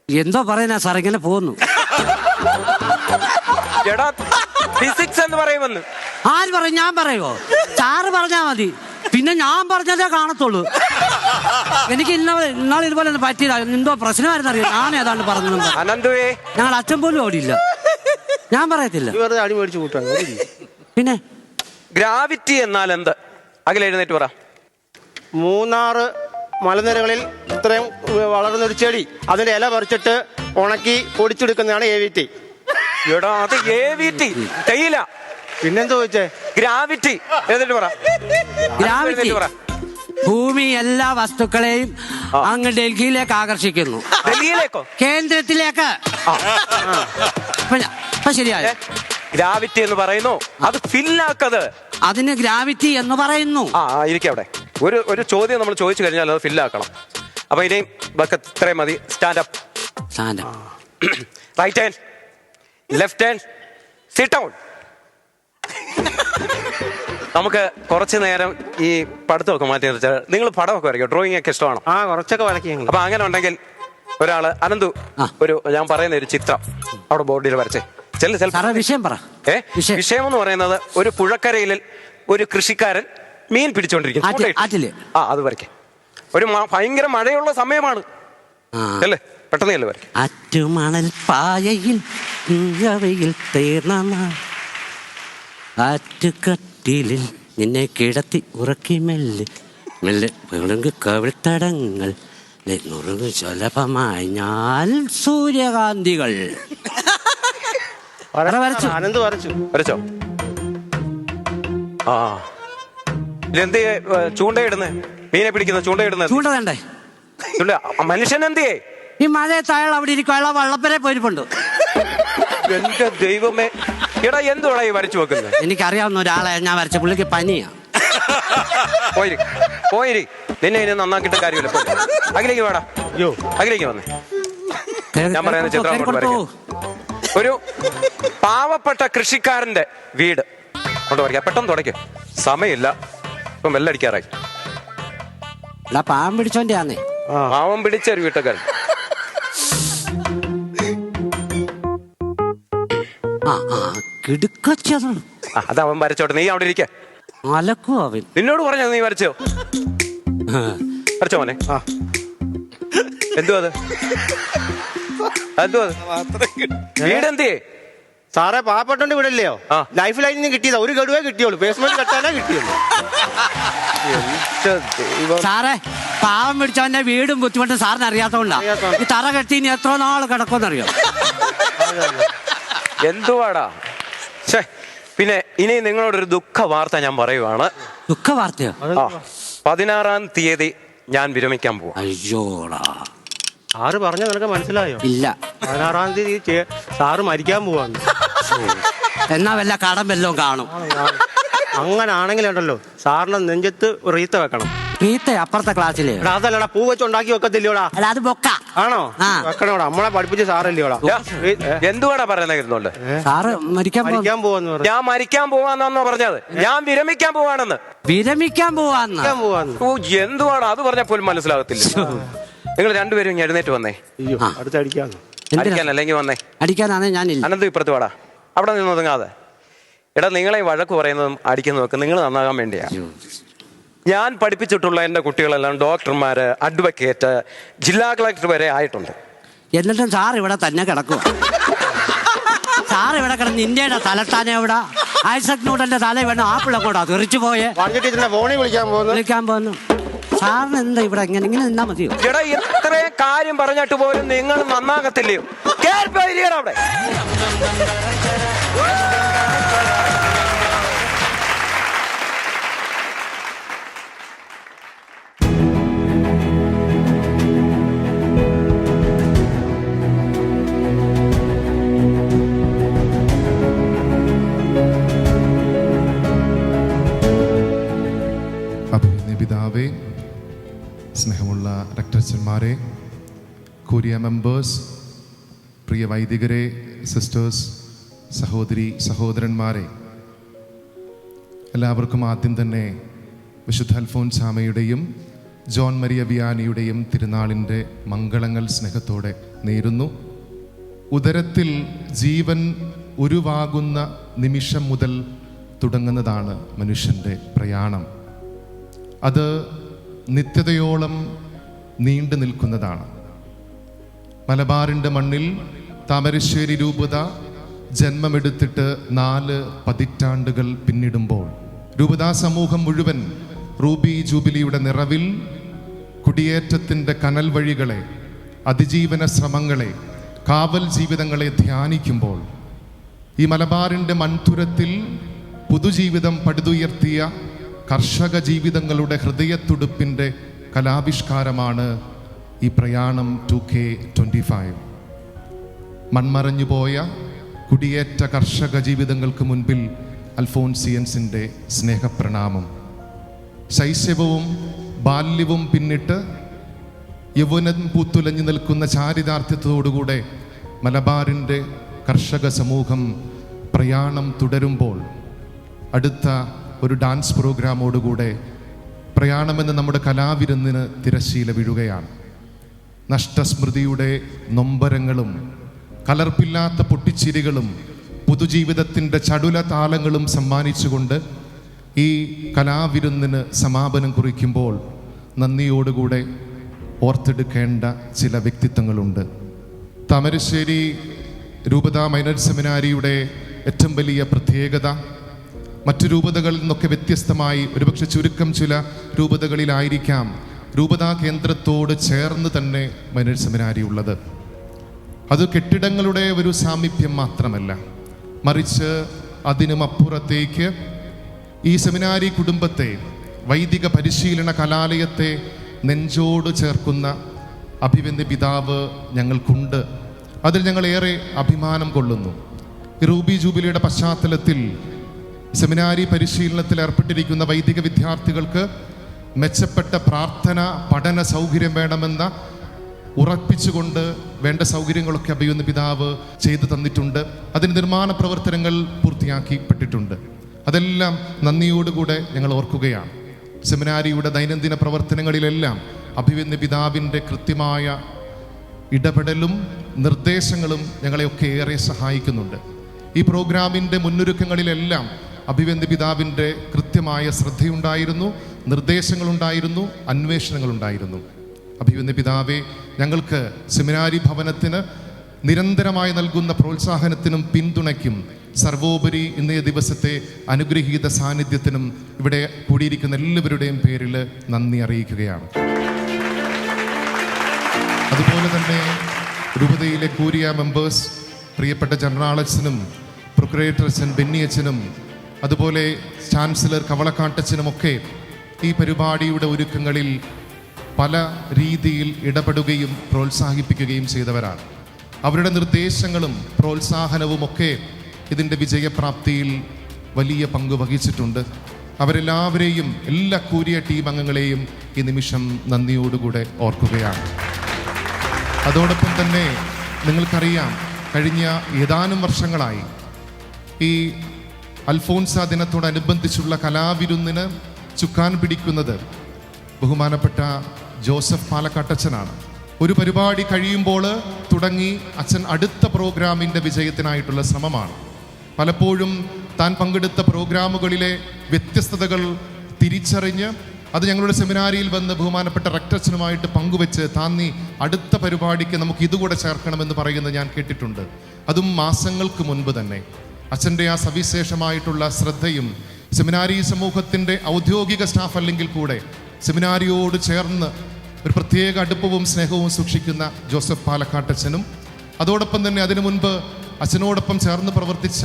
എന്തോ പറയുന്ന സാർ, ഇങ്ങനെ പോകുന്നു. എടാ ഫിസിക്സ് എന്ന് പറയുമെന്ന് ആര് പറയും? ഞാൻ പറയുമോ? സാറ് പറഞ്ഞാ മതി, പിന്നെ ഞാൻ പറഞ്ഞതേ കാണത്തുള്ളൂ. എനിക്ക് ഇന്നാൾ ഇതുപോലെ പറ്റിയതാ. എന്തോ പ്രശ്നമായിരുന്നു അറിയാം. ഞാൻ ഏതാണ്ട് പറഞ്ഞു. അനന്തുവേ, ഞങ്ങൾ അച്ഛൻ പോലും ഓടിയില്ല. ഞാൻ പറയത്തില്ല. പിന്നെ ഗ്രാവിറ്റി എന്നാൽ എന്ത്? അഖിൽ എഴുന്നേറ്റ് പറ. മൂന്നാറ് മലനിരകളിൽ ഇത്രയും വളർന്നൊരു ചെടി, അതിന്റെ ഇല പറിച്ചിട്ട് ഉണക്കി പൊടിച്ചെടുക്കുന്നതാണ് AVT. എടാ അത് AVT തേയില. പിന്നെന്താ ചോദിച്ചേ? ഗ്രാവിറ്റി. എന്നിട്ട് പറ. ഗ്രാവിറ്റി എന്നിട്ട് പറ. ഭൂമി എല്ലാ വസ്തുക്കളെയും അങ്ങ് ഡൽഹിയിലേക്ക് ആകർഷിക്കുന്നു. ഡൽഹിയിലേക്കോ? കേന്ദ്രത്തിലേക്ക്. ഇപ്പൊ ശരിയായ ഗ്രാവിറ്റി എന്ന് പറയുന്നു. അത് ഫില്ലാക്കത്. അതിന് ഗ്രാവിറ്റി എന്ന് പറയുന്നു. ഇരിക്കും അവിടെ. ഒരു ചോദ്യം നമ്മൾ ചോദിച്ചു കഴിഞ്ഞാൽ അത് ഫില്ലാക്കണം. അപ്പൊ ഇനിയും ഇത്രയും മതി. Stand up. Right hand, left hand, sit down. നമുക്ക് കുറച്ചു നേരം ഈ പഠിത്തമൊക്കെ മാറ്റി നിർത്തിയാൽ നിങ്ങൾ പടമൊക്കെ വരയ്ക്കും, ഡ്രോയിങ് ഒക്കെ ഇഷ്ടമാണോ? കുറച്ചൊക്കെ വരയ്ക്കും. അപ്പൊ അങ്ങനെ ഉണ്ടെങ്കിൽ ഒരാള് അനന്തു ഞാൻ പറയുന്ന ഒരു ചിത്രം അവിടെ ബോർഡിൽ വരച്ചേ. വിഷയം പറ. വിഷയം എന്ന് പറയുന്നത് ഒരു പുഴക്കരയിൽ ഒരു കൃഷിക്കാരൻ മീൻ പിടിച്ചോണ്ടിരിക്കുന്നു. അത് വരയ്ക്കേ. ഒരു ഭയങ്കര മഴയുള്ള സമയമാണ് അല്ലേ? പെട്ടെന്ന് അല്ലേ വരയ്ക്കും. ആറ്റുമണൽ പായയിൽ ആറ്റുകട്ടിലിൽ നിന്നെ കിടത്തി ഉറക്കി മെല്ലെ മെല്ലെ വിളങ്ങി കവിൾത്തടങ്ങൾ സുലഭമായി ഞാൻ സൂര്യകാന്തികൾ. ആനന്ദ് വരച്ചോ? ഇതെന്ത് ചൂണ്ടയിടുന്നേ? മീനെ പിടിക്കുന്ന ചൂണ്ടയിടുന്നത്? ചൂണ്ട വേണ്ടേ? മനുഷ്യൻ എന്തിയേ? ഈ മഴയത്ത് അയാൾ അവിടെ ഇരിക്കും. അയാൾ വള്ളപ്പരെ പോയിരിപ്പുണ്ട്. എന്റെ ദൈവമേ, എടാ എന്തുവാടാ ഈ വരച്ചു വെക്കുന്നത്? എനിക്കറിയാവുന്ന ഒരാളെ ഞാൻ വരച്ച, പുള്ളിക്ക് പനിയാ. പോയിരി നിന്നെ ഇനി നന്നാക്കിയിട്ട് കാര്യമില്ല. അഖിലേക്ക് വേടാ. അഖിലേക്ക് വന്നേ. ഞാൻ പറയുന്ന ചിത്രം അങ്ങോട്ട് വരയ്ക്കാം. ഒരു പാവപ്പെട്ട കൃഷിക്കാരന്റെ വീട് കൊണ്ട് വരയ്ക്കാം. പെട്ടെന്ന് തുടയ്ക്കും, സമയമില്ല. ഇപ്പം വെല്ലടിക്കാറായി. പാവം പിടിച്ചോന്റെ ആന്നേ. പാവം പിടിച്ച ഒരു വീട്ടുകാരൻ. അത് അവൻ വരച്ചോട്ടെ, നീ അവിടെ ഇരിക്ക. അവൻ നിന്നോട് പറഞ്ഞോ നീ വരച്ചോ? വരച്ചോ മോനെ. എന്തുവാ അത്? വീടെന്തേ? സാറേ പാവപ്പെട്ടോണ്ട് വീടല്ലയോ? ലൈഫ് ലൈനിൽ നിന്ന് കിട്ടിയതാ. ഒരു ഗഡുവേ കിട്ടിയുള്ളൂ, ബേസ്മെന്റ് കെട്ടാനേ കിട്ടിയുള്ളൂ. സാറേ പാവം പിടിച്ചവന്റെ വീടും ബുദ്ധിമുട്ടും സാറിന് അറിയാത്തോണ്ടാ. ഈ തറ കെട്ടി ഇനി എത്ര നാൾ കിടക്കുമെന്നറിയോ? എന്തുവാടാ? പിന്നെ ഇനി നിങ്ങളോടൊരു ദുഃഖ വാർത്ത ഞാൻ പറയുവാണ്. ദുഃഖ വാർത്തയോ? 16-ാം തീയതി ഞാൻ വിരമിക്കാൻ പോവാ. അയ്യോടാ. സാറ് പറഞ്ഞ നിനക്ക് മനസ്സിലായോ? ഇല്ല. 16-ാം തീയതി സാറ് മരിക്കാൻ പോവാന്ന്. എന്നാ വല്ല കടം വല്ലതും കാണും. അങ്ങനെ ആണെങ്കിലുണ്ടല്ലോ സാറിന് നെഞ്ചത്ത് റീത്ത വെക്കണം. റീത്ത അപ്പുറത്തെ ക്ലാസ്സിലെ? അതല്ലടാ, പൂ വെച്ച് ഉണ്ടാക്കി വെക്കത്തില്ലോടാ. അല്ല അത് ബൊക്ക ആണോ? വെക്കണോടാ, നമ്മളെ പഠിപ്പിച്ച സാറല്ലോടാ. എന്തുവാടാ പറയുന്നോണ്ട്? സാറ് മരിക്കാൻ പോവാന്ന് പറഞ്ഞു. ഞാൻ മരിക്കാൻ പോവാന്നാന്നോ പറഞ്ഞത്? ഞാൻ വിരമിക്കാൻ പോവാണെന്ന്. വിരമിക്കാൻ പോവാന്ന്? എന്തുവാടാ അത് പറഞ്ഞ പോലും മനസ്സിലാകത്തില്ല. നിങ്ങൾ രണ്ടുപേരും ഇങ്ങനെ എഴുന്നേറ്റ് വന്നേ. അടിക്കാനല്ലെങ്കിൽ വന്നേ. അടിക്കാനാണേ ഞാനില്ല. അനന്ത് ഇപ്പുറത്ത് വാടാ. അവിടെ നിന്ന് ഒതുങ്ങാതെ. എടാ നിങ്ങളെ വഴക്ക് പറയുന്നതും അടിക്കുന്നതൊക്കെ നിങ്ങൾ നന്നാകാൻ വേണ്ടിയാ. ഞാൻ പഠിപ്പിച്ചിട്ടുള്ള എൻ്റെ കുട്ടികളെല്ലാം ഡോക്ടർമാര്, അഡ്വക്കേറ്റ്, ജില്ലാ കളക്ടർ വരെ ആയിട്ടുണ്ട്. എന്നിട്ടും സാർ ഇവിടെ തന്നെ കിടക്കുക. സാർ ഇവിടെ കിടന്ന് ഇന്ത്യയുടെ തലത്താനെ എവിടെ? ഐസക് ന്യൂട്ടന്റെ തല വേണം ആപ്പിളെ കൂടാ തെറിച്ചു പോയെ. വിളിക്കാൻ പോകുന്നു. സാറിന് എന്താ ഇവിടെ ഇങ്ങനെ നിന്നാ മതിയോ? എടാ ഇത്രയും കാര്യം പറഞ്ഞിട്ട് പോലും നിങ്ങൾ നന്നാകത്തില്ലയോ? അവിടെ പിതാവേ, സ്നേഹമുള്ള റക്ടർച്ചന്മാരെ, കൂരിയ മെമ്പേഴ്സ്, പ്രിയ വൈദികരെ, സിസ്റ്റേഴ്സ്, സഹോദരി സഹോദരന്മാരെ, എല്ലാവർക്കും ആദ്യം തന്നെ വിശുദ്ധ അൽഫോൻസാമയുടെയും ജോൺ മരിയ വിയാനിയുടെയും തിരുനാളിൻ്റെ മംഗളങ്ങൾ സ്നേഹത്തോടെ നേരുന്നു. ഉദരത്തിൽ ജീവൻ ഉരുവാകുന്ന നിമിഷം മുതൽ തുടങ്ങുന്നതാണ് മനുഷ്യൻ്റെ പ്രയാണം. അത് നിത്യതയോളം നീണ്ടു നിൽക്കുന്നതാണ്. മലബാറിൻ്റെ മണ്ണിൽ താമരശ്ശേരി രൂപത ജന്മമെടുത്തിട്ട് 4 പതിറ്റാണ്ടുകൾ പിന്നിടുമ്പോൾ രൂപതാ സമൂഹം മുഴുവൻ റൂബി ജൂബിലിയുടെ നിറവിൽ കുടിയേറ്റത്തിൻ്റെ കനൽ വഴികളെ, അതിജീവന ശ്രമങ്ങളെ, കാവൽ ജീവിതങ്ങളെ ധ്യാനിക്കുമ്പോൾ ഈ മലബാറിൻ്റെ മൺതുരത്തിൽ പുതുജീവിതം പടുതുയർത്തിയ കർഷക ജീവിതങ്ങളുടെ ഹൃദയത്തുടുപ്പിൻ്റെ കലാവിഷ്കാരമാണ് ഈ പ്രയാണം 2K25. മൺമറഞ്ഞുപോയ കുടിയേറ്റ കർഷക ജീവിതങ്ങൾക്ക് മുൻപിൽ അൽഫോൻസിയൻസിൻ്റെ സ്നേഹപ്രണാമം. ശൈശവവും ബാല്യവും പിന്നിട്ട് യൗവനം പൂത്തുലഞ്ഞു നിൽക്കുന്ന ചാരിതാർത്ഥ്യത്തോടുകൂടെ മലബാറിൻ്റെ കർഷക സമൂഹം പ്രയാണം തുടരുമ്പോൾ അടുത്ത ഒരു ഡാൻസ് പ്രോഗ്രാമോടുകൂടെ പ്രയാണമെന്ന നമ്മുടെ കലാവിരുന്നിന് തിരശ്ശീല വീഴുകയാണ്. നഷ്ടസ്മൃതിയുടെ നൊമ്പരങ്ങളും കലർപ്പില്ലാത്ത പൊട്ടിച്ചിരികളും പുതുജീവിതത്തിൻ്റെ ചടുല താളങ്ങളും സമ്മാനിച്ചുകൊണ്ട് ഈ കലാവിരുന്നിന് സമാപനം കുറിക്കുമ്പോൾ നന്ദിയോടുകൂടെ ഓർത്തെടുക്കേണ്ട ചില വ്യക്തിത്വങ്ങളുണ്ട്. താമരശ്ശേരി രൂപത മൈനർ സെമിനാരിയുടെ ഏറ്റവും വലിയ പ്രത്യേകത മറ്റു രൂപതകളിൽ നിന്നൊക്കെ വ്യത്യസ്തമായി ഒരുപക്ഷെ ചുരുക്കം ചില രൂപതകളിലായിരിക്കാം രൂപതാ കേന്ദ്രത്തോട് ചേർന്ന് തന്നെ മൈനർ സെമിനാരി ഉള്ളത്. അത് കെട്ടിടങ്ങളുടെ ഒരു സാമീപ്യം മാത്രമല്ല, മറിച്ച് അതിനും അപ്പുറത്തേക്ക് ഈ സെമിനാരി കുടുംബത്തെ, വൈദിക പരിശീലന കലാലയത്തെ നെഞ്ചോട് ചേർക്കുന്ന അഭിവന്ദ്യ പിതാവ് ഞങ്ങൾക്കുണ്ട്. അതിൽ ഞങ്ങൾ ഏറെ അഭിമാനം കൊള്ളുന്നു. റൂബി ജൂബിലിയുടെ പശ്ചാത്തലത്തിൽ സെമിനാരി പരിശീലനത്തിൽ ഏർപ്പെട്ടിരിക്കുന്ന വൈദിക വിദ്യാർത്ഥികൾക്ക് മെച്ചപ്പെട്ട പ്രാർത്ഥന പഠന സൗകര്യം വേണമെന്ന ഉറപ്പിച്ചുകൊണ്ട് വേണ്ട സൗകര്യങ്ങളൊക്കെ അഭിവന്ദ്യ പിതാവ് ചെയ്തു തന്നിട്ടുണ്ട്. അതിന് നിർമ്മാണ പ്രവർത്തനങ്ങൾ പൂർത്തിയാക്കിപ്പെട്ടിട്ടുണ്ട്. അതെല്ലാം നന്ദിയോടുകൂടെ ഞങ്ങൾ ഓർക്കുകയാണ്. സെമിനാരിയുടെ ദൈനംദിന പ്രവർത്തനങ്ങളിലെല്ലാം അഭിവന്ദ്യ പിതാവിൻ്റെ കൃത്യമായ ഇടപെടലും നിർദ്ദേശങ്ങളും ഞങ്ങളെയൊക്കെ ഏറെ സഹായിക്കുന്നുണ്ട്. ഈ പ്രോഗ്രാമിൻ്റെ മുന്നൊരുക്കങ്ങളിലെല്ലാം അഭിവന്ദ്യ പിതാവിൻ്റെ കൃത്യമായ ശ്രദ്ധയുണ്ടായിരുന്നു, നിർദ്ദേശങ്ങളുണ്ടായിരുന്നു, അന്വേഷണങ്ങളുണ്ടായിരുന്നു. അഭിവന്ദ്യ പിതാവെ, ഞങ്ങൾക്ക് സെമിനാരി ഭവനത്തിന് നിരന്തരമായി നൽകുന്ന പ്രോത്സാഹനത്തിനും പിന്തുണയ്ക്കും സർവോപരി ഇന്നേ ദിവസത്തെ അനുഗ്രഹീത സാന്നിധ്യത്തിനും ഇവിടെ കൂടിയിരിക്കുന്ന എല്ലാവരുടെയും പേരിൽ നന്ദി അറിയിക്കുകയാണ്. അതുപോലെ തന്നെ രൂപതയിലെ കൂരിയ മെമ്പേഴ്സ്, പ്രിയപ്പെട്ട ജനറാളച്ചനും പ്രൊക്രേറ്റർ അച്ഛൻ ബെന്നി അച്ഛനും അതുപോലെ ചാൻസലർ കവളക്കാട്ടച്ചനുമൊക്കെ ഈ പരിപാടിയുടെ ഒരുക്കങ്ങളിൽ പല രീതിയിൽ ഇടപെടുകയും പ്രോത്സാഹിപ്പിക്കുകയും ചെയ്തവരാണ്. അവരുടെ നിർദ്ദേശങ്ങളും പ്രോത്സാഹനവും ഒക്കെ ഇതിൻ്റെ വിജയപ്രാപ്തിയിൽ വലിയ പങ്ക് വഹിച്ചിട്ടുണ്ട്. അവരെല്ലാവരെയും, എല്ലാ കൂരിയ ടീം അംഗങ്ങളെയും ഈ നിമിഷം നന്ദിയോടുകൂടെ ഓർക്കുകയാണ്. അതോടൊപ്പം തന്നെ നിങ്ങൾക്കറിയാം, കഴിഞ്ഞ ഏതാനും വർഷങ്ങളായി ഈ അൽഫോൻസ ദിനത്തോടനുബന്ധിച്ചുള്ള കലാവിരുന്നിന് ചുക്കാൻ പിടിക്കുന്നത് ബഹുമാനപ്പെട്ട ജോസഫ് പാലക്കാട്ടച്ചനാണ്. ഒരു പരിപാടി കഴിയുമ്പോൾ തുടങ്ങി അച്ഛൻ അടുത്ത പ്രോഗ്രാമിൻ്റെ വിജയത്തിനായിട്ടുള്ള ശ്രമമാണ്. പലപ്പോഴും താൻ പങ്കെടുത്ത പ്രോഗ്രാമുകളിലെ വ്യത്യസ്തതകൾ തിരിച്ചറിഞ്ഞ് അത് ഞങ്ങളുടെ സെമിനാരിയിൽ വന്ന് ബഹുമാനപ്പെട്ട റക്ടച്ചനുമായിട്ട് പങ്കുവെച്ച് താന്നി അടുത്ത പരിപാടിക്ക് നമുക്ക് ഇതുകൂടെ ചേർക്കണമെന്ന് പറയുന്നത് ഞാൻ കേട്ടിട്ടുണ്ട്. അതും മാസങ്ങൾക്ക് മുൻപ് തന്നെ. അച്ഛൻ്റെ ആ സവിശേഷമായിട്ടുള്ള ശ്രദ്ധയും സെമിനാരി സമൂഹത്തിൻ്റെ ഔദ്യോഗിക സ്റ്റാഫ് അല്ലെങ്കിൽ കൂടെ സെമിനാരിയോട് ചേർന്ന് ഒരു പ്രത്യേക അടുപ്പവും സ്നേഹവും സൂക്ഷിക്കുന്ന ജോസഫ് പാലക്കാട്ടച്ചനും അതോടൊപ്പം തന്നെ അതിനു മുൻപ് അച്ഛനോടൊപ്പം ചേർന്ന് പ്രവർത്തിച്ച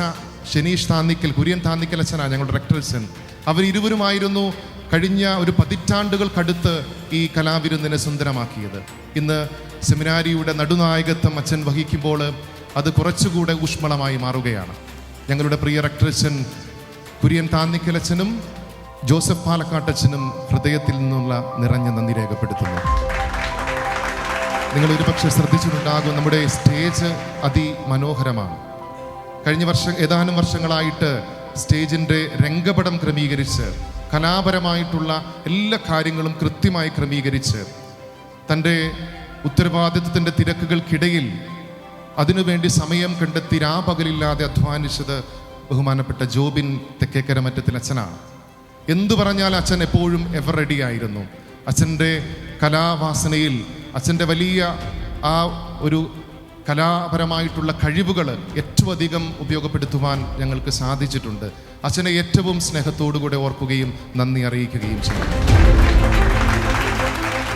ഷെനീഷ് താന്നിക്കൽ, കുര്യൻ താന്നിക്കൽ അച്ഛനാണ് ഞങ്ങളുടെ റെക്ടർ അച്ഛൻ. അവരിരുവരുമായിരുന്നു കഴിഞ്ഞ ഒരു പതിറ്റാണ്ടുകൾക്കടുത്ത് ഈ കലാവിരുന്നിനെ സുന്ദരമാക്കിയത്. ഇന്ന് സെമിനാരിയുടെ നടുനായകത്വം അച്ഛൻ വഹിക്കുമ്പോൾ അത് കുറച്ചുകൂടെ ഊഷ്മളമായി മാറുകയാണ്. ഞങ്ങളുടെ പ്രിയ റെക്ടർ അച്ഛൻ കുര്യൻ താന്നിക്കലച്ഛനും ജോസഫ് പാലക്കാട്ടച്ഛനും ഹൃദയത്തിൽ നിന്നുള്ള നിറഞ്ഞ നന്ദി രേഖപ്പെടുത്തുന്നു. നിങ്ങൾ ഒരുപക്ഷെ ശ്രദ്ധിച്ചിട്ടുണ്ടാകും, നമ്മുടെ സ്റ്റേജ് അതിമനോഹരമാണ്. കഴിഞ്ഞ ഏതാനും വർഷങ്ങളായിട്ട് സ്റ്റേജിൻ്റെ രംഗപടം ക്രമീകരിച്ച് കലാപരമായിട്ടുള്ള എല്ലാ കാര്യങ്ങളും കൃത്യമായി ക്രമീകരിച്ച് തൻ്റെ ഉത്തരവാദിത്വത്തിൻ്റെ തിരക്കുകൾക്കിടയിൽ അതിനുവേണ്ടി സമയം കണ്ടെത്തി രാപകലില്ലാതെ അധ്വാനിച്ചത് ബഹുമാനപ്പെട്ട ജോബിൻ തെക്കേക്കരമറ്റത്തിൽ അച്ഛനാണ്. എന്തു പറഞ്ഞാൽ അച്ഛൻ എപ്പോഴും എവർ റെഡി ആയിരുന്നു. അച്ഛൻ്റെ കലാവാസനയിൽ അച്ഛൻ്റെ വലിയ ആ ഒരു കലാപരമായിട്ടുള്ള കഴിവുകൾ ഏറ്റവും അധികം ഉപയോഗപ്പെടുത്തുവാൻ ഞങ്ങൾക്ക് സാധിച്ചിട്ടുണ്ട്. അച്ഛനെ ഏറ്റവും സ്നേഹത്തോടുകൂടെ ഓർക്കുകയും നന്ദി അറിയിക്കുകയും ചെയ്യും.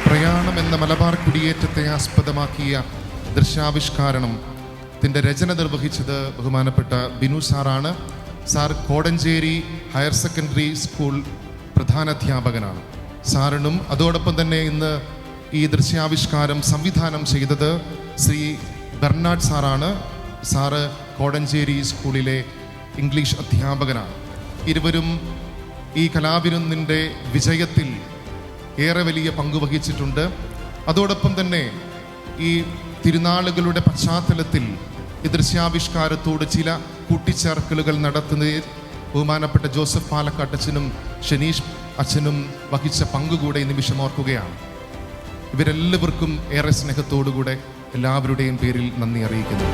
പ്രയാണം എന്ന മലബാർ കുടിയേറ്റത്തെ ആസ്പദമാക്കിയ ദൃശ്യാവിഷ്കാരണം ത്തിൻ്റെ രചന നിർവഹിച്ചത് ബഹുമാനപ്പെട്ട ബിനു സാറാണ്. Sir Kodanchery higher secondary school പ്രധാനാധ്യാപകനാണ്. സാറിനും അതോടൊപ്പം തന്നെ ഇന്ന് ഈ ദൃശ്യാവിഷ്കാരം സംവിധാനം ചെയ്തത് ശ്രീ ബെർണാഡ് സാറാണ്. സാറ് കോടഞ്ചേരി സ്കൂളിലെ ഇംഗ്ലീഷ് അധ്യാപകനാണ്. ഇരുവരും ഈ കലാവിരുന്നിൻ്റെ വിജയത്തിൽ ഏറെ വലിയ പങ്കുവഹിച്ചിട്ടുണ്ട്. അതോടൊപ്പം തന്നെ ഈ തിരുനാളുകളുടെ പശ്ചാത്തലത്തിൽ ഈ ദൃശ്യാവിഷ്കാരത്തോട് ചില കൂട്ടിച്ചേർക്കലുകൾ നടത്തുന്നതിൽ ബഹുമാനപ്പെട്ട ജോസഫ് പാലക്കാട്ടച്ഛനും ഷെനീഷ് അച്ഛനും വഹിച്ച പങ്കുകൂടെ ഈ നിമിഷം ഓർക്കുകയാണ്. ഇവരെല്ലാവർക്കും ഏറെ സ്നേഹത്തോടുകൂടെ എല്ലാവരുടെയും പേരിൽ നന്ദി അറിയിക്കുന്നു.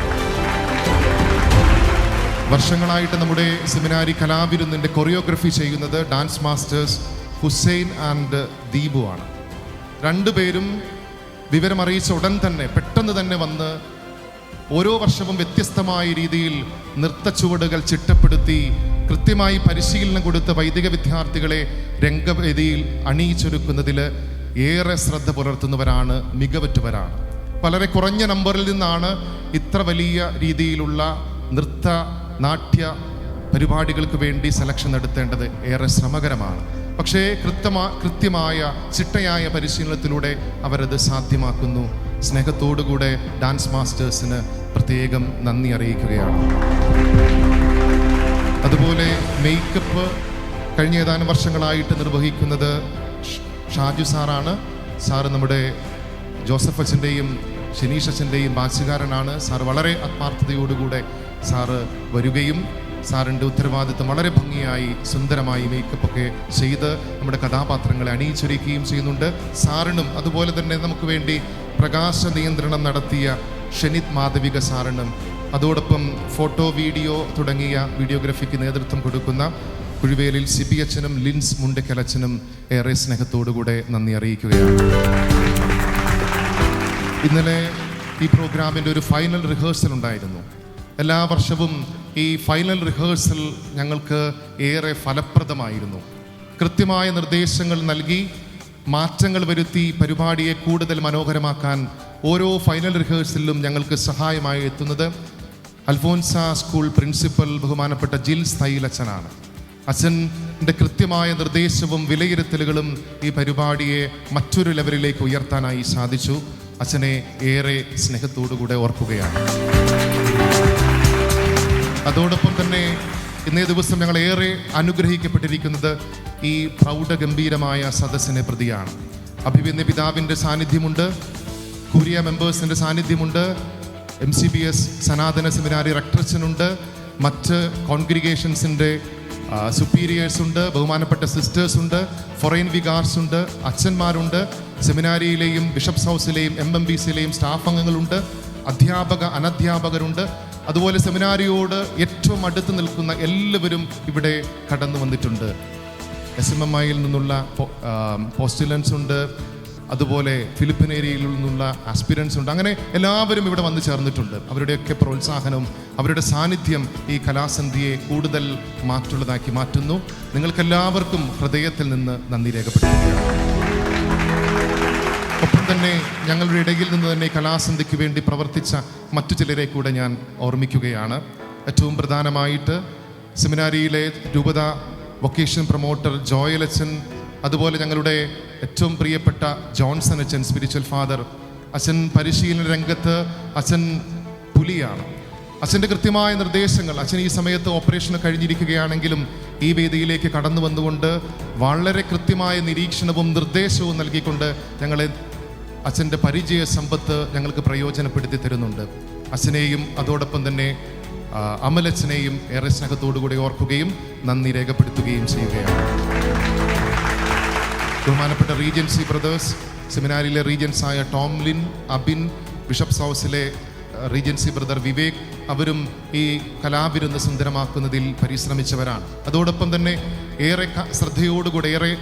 വർഷങ്ങളായിട്ട് നമ്മുടെ സെമിനാരി കലാവിരുന്നിൻ്റെ കൊറിയോഗ്രഫി ചെയ്യുന്നത് dance masters Hussain and Deepu ആണ്. രണ്ടുപേരും വിവരമറിയിച്ച ഉടൻ തന്നെ പെട്ടെന്ന് തന്നെ വന്ന് ഓരോ വർഷവും വ്യത്യസ്തമായ രീതിയിൽ നൃത്തച്ചുവടുകൾ ചിട്ടപ്പെടുത്തി കൃത്യമായി പരിശീലനം കൊടുത്ത വൈദിക വിദ്യാർത്ഥികളെ രംഗവേദിയിൽ അണിയിച്ചൊരുക്കുന്നതിൽ ഏറെ ശ്രദ്ധ പുലർത്തുന്നവരാണ്, മികവുറ്റവരാണ്. വളരെ കുറഞ്ഞ നമ്പറിൽ നിന്നാണ് ഇത്ര വലിയ രീതിയിലുള്ള നൃത്ത നാട്യ പരിപാടികൾക്ക് വേണ്ടി സെലക്ഷൻ നടത്തേണ്ടത് ഏറെ ശ്രമകരമാണ്. പക്ഷേ കൃത്യമായ ചിട്ടയായ പരിശീലനത്തിലൂടെ അവരത് സാധ്യമാക്കുന്നു. സ്നേഹത്തോടുകൂടെ ഡാൻസ് മാസ്റ്റേഴ്സിന് പ്രത്യേകം നന്ദി അറിയിക്കുകയാണ്. അതുപോലെ മേക്കപ്പ് കഴിഞ്ഞ ഏതാനും വർഷങ്ങളായിട്ട് നിർവഹിക്കുന്നത് ഷാജു സാറാണ്. സാറ് നമ്മുടെ ജോസഫ് അച്ഛൻ്റെയും ഷെനീഷ് അച്ഛൻ്റെയും ബാച്ചുകാരനാണ്. സാർ വളരെ ആത്മാർത്ഥതയോടുകൂടെ സാറ് വരികയും സാറിൻ്റെ ഉത്തരവാദിത്വം വളരെ ഭംഗിയായി സുന്ദരമായി മേക്കപ്പൊക്കെ ചെയ്ത് നമ്മുടെ കഥാപാത്രങ്ങളെ അണിയിച്ചൊരുക്കുകയും ചെയ്യുന്നുണ്ട്. സാറിനും അതുപോലെ തന്നെ നമുക്ക് വേണ്ടി പ്രകാശ നിയന്ത്രണം നടത്തിയ ഷെനിത് മാധവിക സാറിനും അതോടൊപ്പം ഫോട്ടോ വീഡിയോ തുടങ്ങിയ വീഡിയോഗ്രാഫിക്ക് നേതൃത്വം കൊടുക്കുന്ന കുഴുവേലിൽ സിബി അച്ഛനും ലിൻസ് മുണ്ടക്കലച്ഛനും ഏറെ സ്നേഹത്തോടുകൂടെ നന്ദി അറിയിക്കുകയാണ്. ഇന്നലെ ഈ പ്രോഗ്രാമിൻ്റെ ഒരു ഫൈനൽ റിഹേഴ്സൽ ഉണ്ടായിരുന്നു. എല്ലാ വർഷവും ഈ ഫൈനൽ റിഹേഴ്സൽ ഞങ്ങൾക്ക് ഏറെ ഫലപ്രദമായിരുന്നു. കൃത്യമായ നിർദ്ദേശങ്ങൾ നൽകി മാറ്റങ്ങൾ വരുത്തി പരിപാടിയെ കൂടുതൽ മനോഹരമാക്കാൻ ഓരോ ഫൈനൽ റിഹേഴ്സലിലും ഞങ്ങൾക്ക് സഹായമായി എത്തുന്നത് അൽഫോൻസ സ്കൂൾ പ്രിൻസിപ്പൽ ബഹുമാനപ്പെട്ട ജിൽ സ്ഥൈലച്ചനാണ്. അച്ഛൻ്റെ കൃത്യമായ നിർദ്ദേശവും വിലയിരുത്തലുകളും ഈ പരിപാടിയെ മറ്റൊരു ലെവലിലേക്ക് ഉയർത്താനായി സാധിച്ചു. അച്ഛനെ ഏറെ സ്നേഹത്തോടുകൂടെ ഓർക്കുകയാണ്. അതോടൊപ്പം തന്നെ ഇന്നേ ദിവസം ഞങ്ങൾ ഏറെ അനുഗ്രഹിക്കപ്പെട്ടിരിക്കുന്നത് ഈ പ്രൗഢഗംഭീരമായ സദസ്സിനെ പ്രതിയാണ്. അഭിവന്യ പിതാവിൻ്റെ സാന്നിധ്യമുണ്ട്, കുരിയ മെമ്പേഴ്സിൻ്റെ സാന്നിധ്യമുണ്ട്, MCBS സനാതന സെമിനാരി റെക്ടറച്ചനുണ്ട്, മറ്റ് കോൺഗ്രിഗേഷൻസിൻ്റെ സുപ്പീരിയേഴ്സ് ഉണ്ട്, ബഹുമാനപ്പെട്ട സിസ്റ്റേഴ്സ് ഉണ്ട്, ഫോറിൻ വികാർസ് ഉണ്ട്, അച്ഛന്മാരുണ്ട്, സെമിനാരിയിലെയും ബിഷപ്സ് ഹൗസിലെയും MMBCയിലെയും സ്റ്റാഫ് അംഗങ്ങളുണ്ട്, അധ്യാപക അനധ്യാപകരുണ്ട്. അതുപോലെ സെമിനാരിയോട് ഏറ്റവും അടുത്ത് നിൽക്കുന്ന എല്ലാവരും ഇവിടെ കടന്നു വന്നിട്ടുണ്ട്. SMMIയിൽ നിന്നുള്ള പോസ്റ്റുലൻസ് ഉണ്ട്, അതുപോലെ ഫിലിപ്പിൻ ഏരിയയിൽ നിന്നുള്ള ആസ്പിരൻസ് ഉണ്ട്. അങ്ങനെ എല്ലാവരും ഇവിടെ വന്നു ചേർന്നിട്ടുണ്ട്. അവരുടെയൊക്കെ പ്രോത്സാഹനവും അവരുടെ സാന്നിധ്യം ഈ കലാസന്ധിയെ കൂടുതൽ മാറ്റുള്ളതാക്കി മാറ്റുന്നു. നിങ്ങൾക്കെല്ലാവർക്കും ഹൃദയത്തിൽ നിന്ന് നന്ദി രേഖപ്പെടുത്തുകയാണ്. ഒപ്പം തന്നെ ഞങ്ങളുടെ ഇടയിൽ നിന്ന് തന്നെ കലാസന്ധിക്ക് വേണ്ടി പ്രവർത്തിച്ച മറ്റു ചിലരെ കൂടെ ഞാൻ ഓർമ്മിക്കുകയാണ്. ഏറ്റവും പ്രധാനമായിട്ട് സെമിനാരിയിലെ രൂപത വൊക്കേഷൻ പ്രൊമോട്ടർ ജോയൽ അച്ഛൻ, അതുപോലെ ഞങ്ങളുടെ ഏറ്റവും പ്രിയപ്പെട്ട ജോൺസൺ അച്ഛൻ സ്പിരിച്വൽ ഫാദർ. അച്ഛൻ പരിശീലന രംഗത്ത് അച്ഛൻ പുലിയാണ്. അച്ഛൻ്റെ കൃത്യമായ നിർദ്ദേശങ്ങൾ, അച്ഛൻ ഈ സമയത്ത് ഓപ്പറേഷൻ കഴിഞ്ഞിരിക്കുകയാണെങ്കിലും ഈ വേദിയിലേക്ക് കടന്നു വന്നുകൊണ്ട് വളരെ കൃത്യമായ നിരീക്ഷണവും നിർദ്ദേശവും നൽകിക്കൊണ്ട് ഞങ്ങളെ അച്ഛൻ്റെ പരിചയ സമ്പത്ത് ഞങ്ങൾക്ക് പ്രയോജനപ്പെടുത്തി തരുന്നുണ്ട്. അച്ഛനെയും അതോടൊപ്പം തന്നെ അമലച്ഛനെയും ഏറെ സ്നേഹത്തോടുകൂടി ഓർക്കുകയും നന്ദി രേഖപ്പെടുത്തുകയും ചെയ്യുകയാണ്. ബഹുമാനപ്പെട്ട റീജൻസി ബ്രദേഴ്സ്, സെമിനാരിയിലെ റീജൻസായ ടോംലിൻ, അബിൻ, ബിഷപ്സ് ഹൗസിലെ റീജൻസി ബ്രദർ വിവേക്, അവരും ഈ കലാവിരുന്ന് സുന്ദരമാക്കുന്നതിൽ പരിശ്രമിച്ചവരാണ്. അതോടൊപ്പം തന്നെ ഏറെ ശ്രദ്ധയോടുകൂടെ ഏറെ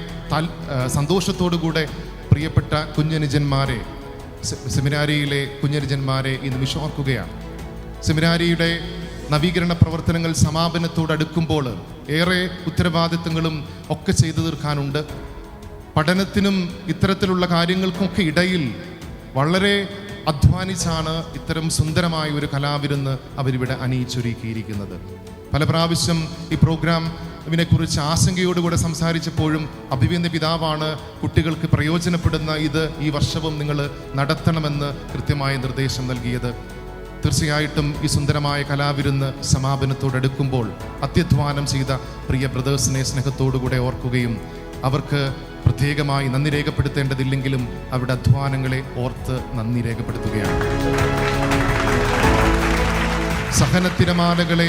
സന്തോഷത്തോടുകൂടെ പ്രിയപ്പെട്ട കുഞ്ഞനുജന്മാരെ, സെമിനാരിയിലെ കുഞ്ഞനുജന്മാരെ ഈ നിമിഷം ഓർക്കുകയാണ്. സെമിനാരിയുടെ നവീകരണ പ്രവർത്തനങ്ങൾ സമാപനത്തോടടുക്കുമ്പോൾ ഏറെ ഉത്തരവാദിത്തങ്ങളും ഒക്കെ ചെയ്തു തീർക്കാനുണ്ട്. പഠനത്തിനും ഇത്തരത്തിലുള്ള കാര്യങ്ങൾക്കൊക്കെ ഇടയിൽ വളരെ അധ്വാനിച്ചാണ് ഇത്തരം സുന്ദരമായ ഒരു കലാവിരുന്ന് അവരിവിടെ അണിയിച്ചൊരുക്കിയിരിക്കുന്നത്. പല പ്രാവശ്യം ഈ പ്രോഗ്രാമിനെക്കുറിച്ച് ആശങ്കയോടുകൂടെ സംസാരിച്ചപ്പോഴും അഭിവന്ദ്യ പിതാവാണ് കുട്ടികൾക്ക് പ്രയോജനപ്പെടുന്ന ഇത് ഈ വർഷവും നിങ്ങൾ നടത്തണമെന്ന് കൃത്യമായ നിർദ്ദേശം നൽകിയത്. തീർച്ചയായിട്ടും ഈ സുന്ദരമായ കലാവിരുന്ന് സമാപനത്തോടടുക്കുമ്പോൾ അത്യധ്വാനം ചെയ്ത പ്രിയ ബ്രദേഴ്സിനെ സ്നേഹത്തോടുകൂടെ ഓർക്കുകയും അവർക്ക് പ്രത്യേകമായി നന്ദി രേഖപ്പെടുത്തേണ്ടതില്ലെങ്കിലും അവരുടെ അധ്വാനങ്ങളെ ഓർത്ത് നന്ദി രേഖപ്പെടുത്തുകയാണ്. സഹനത്തിരമാലകളെ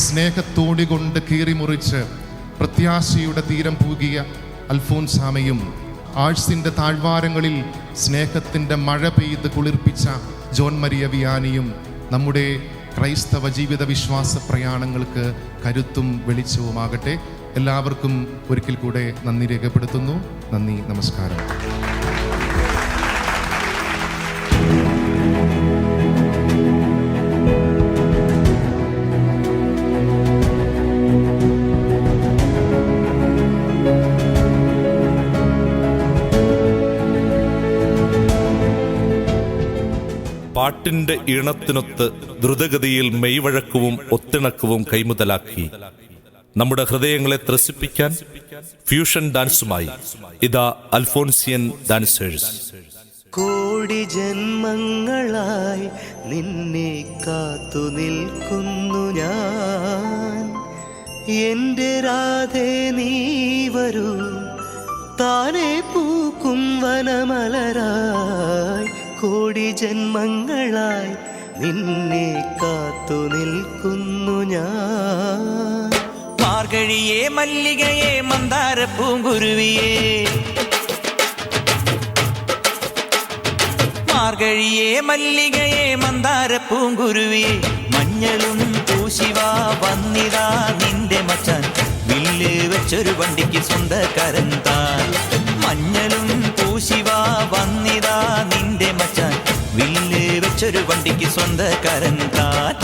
സ്നേഹത്തോടികൊണ്ട് കീറിമുറിച്ച് പ്രത്യാശയുടെ തീരം പൂകിയ അൽഫോൻസാമയും ആഴ്സിൻ്റെ താഴ്വാരങ്ങളിൽ സ്നേഹത്തിൻ്റെ മഴ പെയ്ത് കുളിർപ്പിച്ച ജോൺ മരിയ വിയാനിയും നമ്മുടെ ക്രൈസ്തവ ജീവിത വിശ്വാസ പ്രയാണങ്ങൾക്ക് കരുത്തും വെളിച്ചവുമാകട്ടെ. എല്ലാവർക്കും ഒരിക്കൽ കൂടെ നന്ദി രേഖപ്പെടുത്തുന്നു. നന്ദി, നമസ്കാരം. പാട്ടിന്റെ ഈണത്തിനൊത്ത് ദ്രുതഗതിയിൽ മെയ്വഴക്കവും ഒത്തിണക്കവും കൈമുതലാക്കി നമ്മുടെ ഹൃദയങ്ങളെ ത്രസിപ്പിക്കാൻ ഫ്യൂഷൻ ഡാൻസുമായി ഇതാ അൽഫോൻസിയൻ ഡാൻസേഴ്സ്. കോടി ജന്മങ്ങളായി നിന്നെ കാത്തു നിൽക്കുന്നു ഞാൻ, എൻ്റെ രാധേ നീ വരൂ, താനെ പൂക്കും വനമലരായി. കോടി ജന്മങ്ങളായി നിന്നെ കാത്തു നിൽക്കുന്നു ഞാൻ. മാർഗഴിയേ മല്ലികയെ മന്ദാര പൂങ്കുരുവിയേ, മാർഗഴിയേ മല്ലികയെ മന്ദാര പൂങ്കുരുവിയേ, മഞ്ഞളും പൂശിവാ വന്നിതാ നിന്റെ മച്ചാൻ, വില്ല് വെച്ചൊരു വണ്ടിക്ക് സ്വന്തക്കാരൻ താൻ. മഞ്ഞളും പൂശിവാ വന്നിതാ നിന്റെ മച്ചാൻ, വില്ല് വെച്ചൊരു വണ്ടിക്ക് സ്വന്തക്കാരൻ താൻ.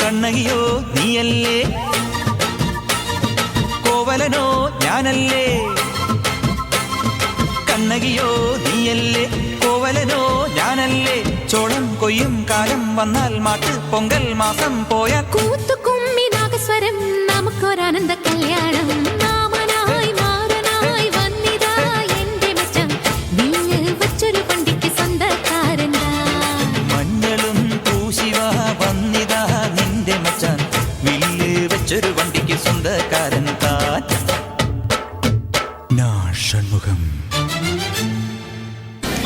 കണ്ണകിയോ നീയല്ലേ, കോവലനോ ഞാനല്ലേ. കണ്ണകിയോ നീയല്ലേ, കോവലനോ ഞാനല്ലേ. ചോളം കൊയ്യും കാലം വന്നാൽ മാട്ട് പൊങ്കൽ മാസം പോയ കൂത്തുകുമ്മി നാഗസ്വരം നമുക്കൊരാനന്ദ കല്യാണം. മാമനായി മാറനായി വന്നിതാ എന്റെ മച്ചൻ, വില്ല് വെച്ചൊരു വണ്ടിക്ക് സ്വന്തക്കാരൻ. മഞ്ഞളും പൂശിവാ വന്നിതാ നിന്റെ മച്ചാൻ, വില്ല് വെച്ചൊരു വണ്ടിക്ക് സ്വന്തക്കാരൻ താൻ. Shanmugham.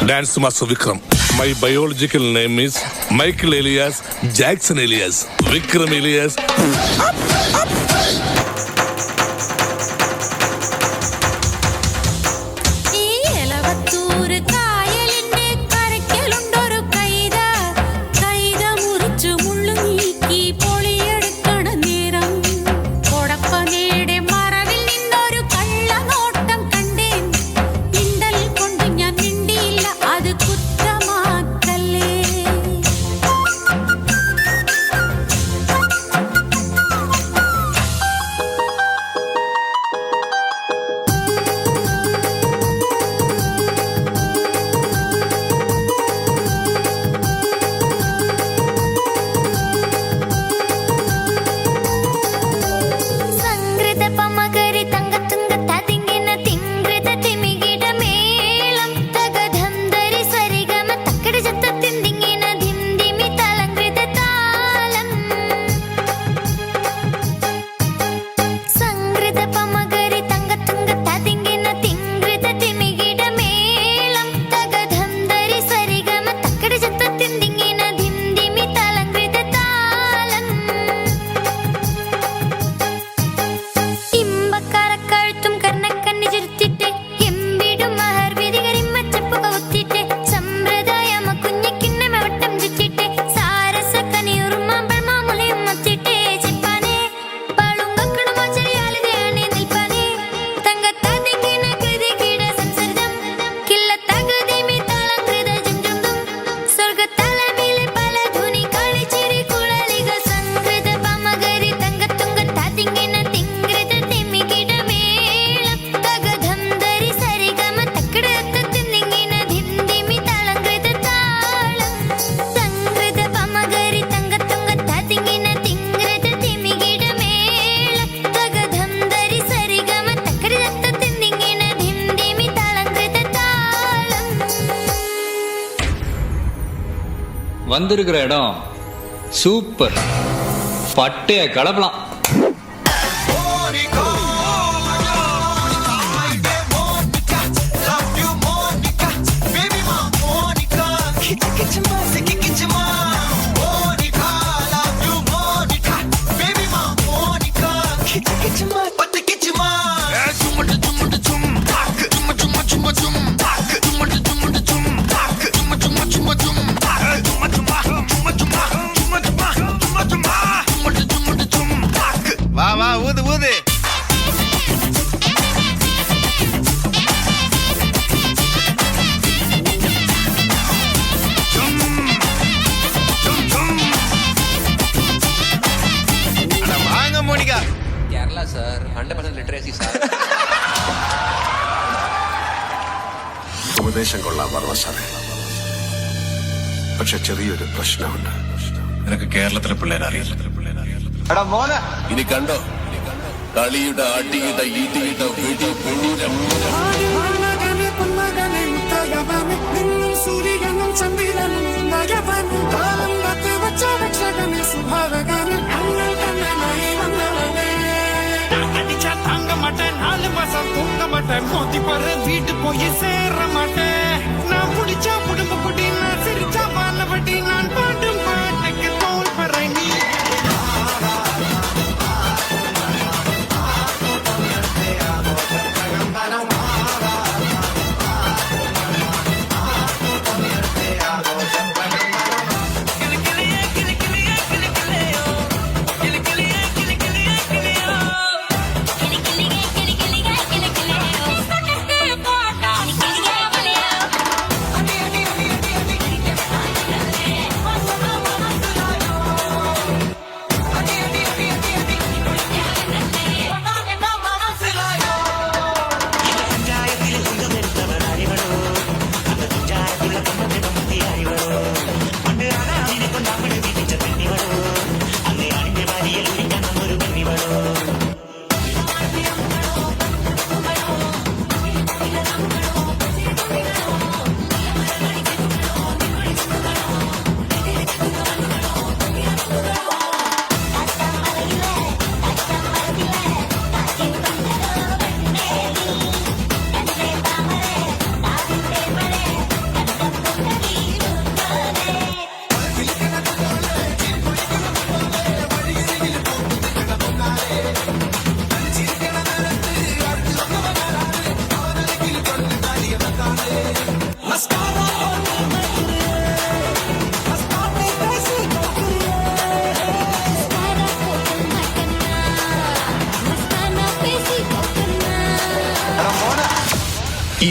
Dance Master Vikram. My biological name is Michael Elias Jackson Elias Vikram Elias. வந்திருக்கிற இடம் சூப்பர், பட்டைய கலப்பலாம். வா வா ஊது ஊது. வாங்க Monica. Kerala sir 100% literacy sir. ഉപദേശം കൊള്ളാൻ പറഞ്ഞ സാറേ, പക്ഷെ ചെറിയൊരു പ്രശ്നമുണ്ട്. നിനക്ക് കേരളത്തിലെ പിള്ളേരെ അറിയില്ല. ഇനി കണ്ടോ കളിയുടെ അടിയുടെ ഇടിയുടെ വെടി പൂരം. தாங்க மாட்டேன், 4 மாசம் தூங்க மாட்டேன், மோதி பாரு வீட்டு போய் சேர மாட்டேன். நான் புடிச்சா புடுங்க புடி, நான் சிரிச்சா பாலபடி, நான் பாட்டும் பாட்டுக்கு தோல் பறை நீ.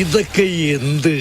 ഇതൊക്കെ എന്ത്?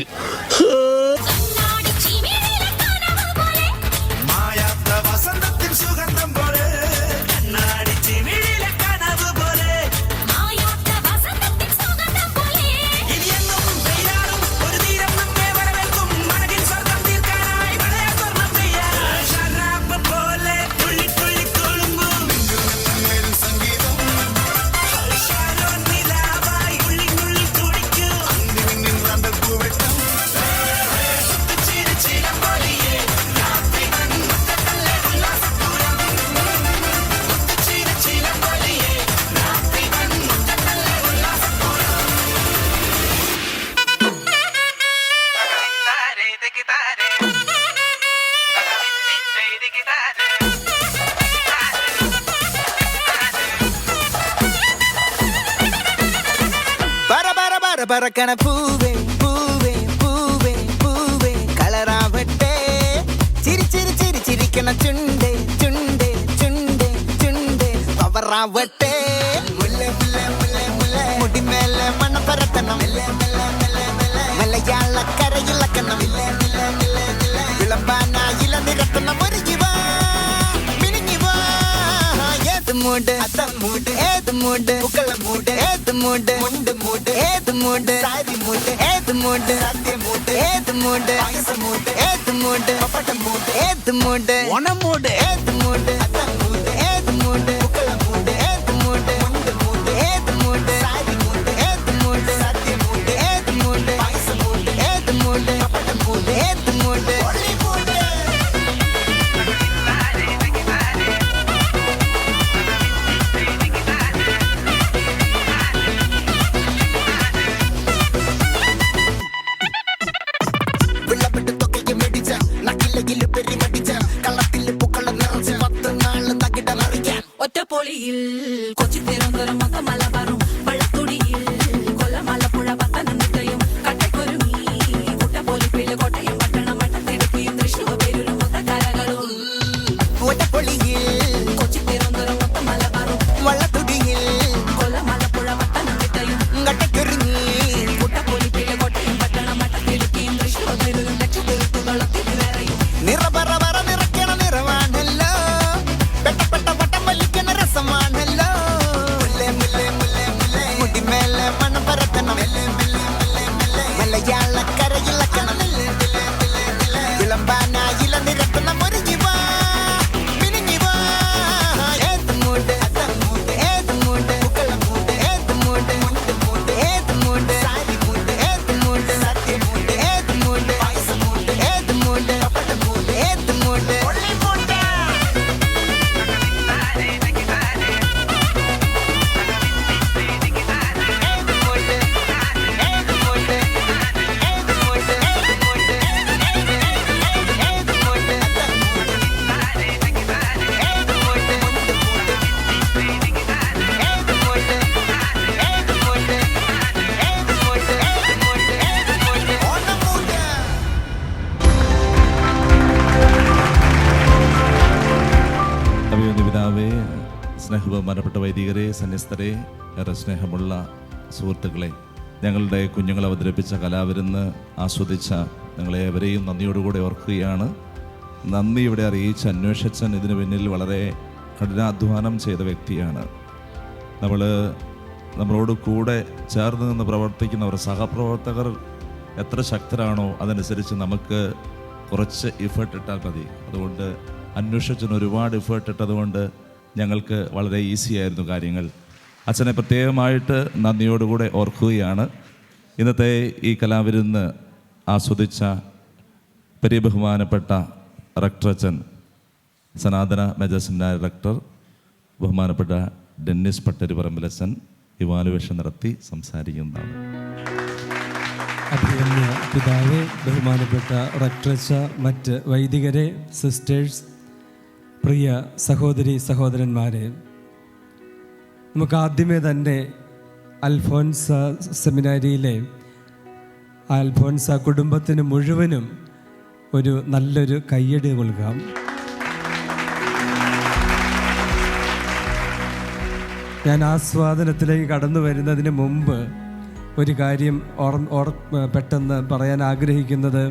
പറക്കണ പൂവേ പൂവേ പൂവേ പൂവേ കളറാവട്ടെ, ചിരി ചിരി ചിരി ചിരിക്കണ ചുണ്ടേ ചുണ്ടേ ചുണ്ടേ ചുണ്ടേ പവറാവട്ടെ. മുല്ലേ മുല്ലേ മുല്ലേ മുല്ലേ മുടിമേലെ മണ്ണ പരത്തണം, മലയാളക്കരയിളക്കണം, വിളമ്പാനായില നിരത്തണം. ഒരുങ്ങിവാ മിനിങ്ങിവാ, ഏത് മൂട് അത്തം മൂട്, ഏത് മൂട് പുക്കള മൂട്, ഏത് മൂട് മുണ്ട് മൂട്, ഏത് മൂട് സാരി മൂട്, ഏത് മൂട് സദ്യ മൂട്, ഏത് മൂട് പായസം മൂട്, ഏത് മൂട് പപ്പടം മൂട്, ഏത് മൂട് ഓണം മൂട്, ഏത് മൂട് അത്തം മൂട്, ഏത് മൂട് പുക്കള മൂട്, ഏത് മൂട് മുണ്ട് മൂട്, ഏത് മൂട് സാരി മൂട്, ഏത് മൂട് സദ്യ മൂട്, ഏത് മൂട് പായസം മൂട്, ഏത് മൂട് പപ്പടം മൂട്, ഏത് മൂട് വള്ളത്തുടിയിൽ കൊച്ചി തിരുവനന്തപുരം മൊത്തം മലബാറും വള്ളത്തുടിയിൽ കൊല്ലം ആലപ്പുഴ പത്തനംതിട്ടയും കട്ടക്കൊരുമി കുട്ടപ്പോലിപ്പിള്ളി കോട്ടയം പട്ടണം വട്ടത്തിടുക്കിയും തൃശ്ശൂർ പേരൂരും മൊത്തക്കരകളും കൊച്ചി തിരുവനന്തപുരം മൊത്തം മലബാറും വള്ളത്തുടിയിൽ കൊല്ലം ആലപ്പുഴ പത്തനംതിട്ടയും കട്ടക്കൊരുങ്ങി കുട്ടപ്പോലിപ്പിള്ളി കോട്ടയം പട്ടണം വട്ടത്തിടുക്കിയും തൃശ്ശൂർ പേരൂരും ലക്ഷത്തിരുത്തുകളും തിരുവേറയും നിറപറ നിറയ്ക്കണ നിറവാണല്ലോ പെട്ടപ്പെട്ട വട്ടം വലിക്കണ രസമാണല്ലോ മുല്ലേ മുല്ലേ മുല്ലേ മുല്ലേ മുടിമേലെ മണം പരത്തണം മലയാളക്കരയിലക്കണം വിളമ്പാനായില നിരത്തണം ഒരുങ്ങി വാ മിനിങ്ങി വാ ഏത് മൂട് ഏത് മൂട് പൂക്കളമൂട് ഏത് മൂട് ഏത് മൂട് സാരി മൂട് ഏത് മൂട് സത്യ മൂട് ഏത് മൂട് പായസം മൂട് ഏത് മൂട് പപ്പട മൂട് ഏത് മൂട് ഒള്ളി മൂട് അഭിമന്യ പിതാവേ, സ്നേഹബഹുമാനപ്പെട്ട വൈദികരെ, സന്യസ്തരെ, ഏറെ സ്നേഹമുള്ള സുഹൃത്തുക്കളെ, ഞങ്ങളുടെ കുഞ്ഞുങ്ങൾ അവതരിപ്പിച്ച കലാവിരുന്ന് ആസ്വദിച്ച നിങ്ങളേവരെയും നന്ദിയോടുകൂടെ ഓർക്കുകയാണ്. നന്ദി ഇവിടെ അറിയിച്ച അന്വേഷിച്ചൻ ഇതിനു പിന്നിൽ വളരെ കഠിനാധ്വാനം ചെയ്ത വ്യക്തിയാണ്. നമ്മളോട് കൂടെ ചേർന്ന് നിന്ന് പ്രവർത്തിക്കുന്നവർ, സഹപ്രവർത്തകർ എത്ര ശക്തരാണോ അതനുസരിച്ച് നമുക്ക് കുറച്ച് ഇഫേർട്ട് ഇട്ടാൽ മതി. അതുകൊണ്ട് അന്വേഷിച്ചതിന് ഒരുപാട് ഇഫേർട്ട് ഇട്ടതുകൊണ്ട് ഞങ്ങൾക്ക് വളരെ ഈസി ആയിരുന്നു കാര്യങ്ങൾ. അച്ഛനെ പ്രത്യേകമായിട്ട് നന്ദിയോടുകൂടെ ഓർക്കുകയാണ്. ഇന്നത്തെ ഈ കലാവിരുന്ന് ആസ്വദിച്ച പരിബഹുമാനപ്പെട്ട റക്ടർ അച്ഛൻ, സനാതന മേജർ സെമിനാരി റക്ടർ ബഹുമാനപ്പെട്ട ഡെന്നിസ് പട്ടരിപറമ്പിലച്ഛൻ ഇവാലുവേഷൻ നടത്തി സംസാരിക്കുന്നതാണ്. അഭിമന്യ പിതാവേ, ബഹുമാനപ്പെട്ട റക്ടറച്ച, മറ്റ് വൈദികരെ, സിസ്റ്റേഴ്സ്, പ്രിയ സഹോദരി സഹോദരന്മാരെ, നമുക്ക് ആദ്യമേ തന്നെ അൽഫോൻസ സെമിനാരിയിലെ അൽഫോൻസ കുടുംബത്തിന് മുഴുവനും ഒരു നല്ലൊരു കയ്യടി നൽകാം. ഞാൻ ആസ്വാദനത്തിലേക്ക് കടന്നു വരുന്നതിന് മുമ്പ് ഒരു കാര്യം പെട്ടെന്ന് പറയാൻ ആഗ്രഹിക്കുന്നത്,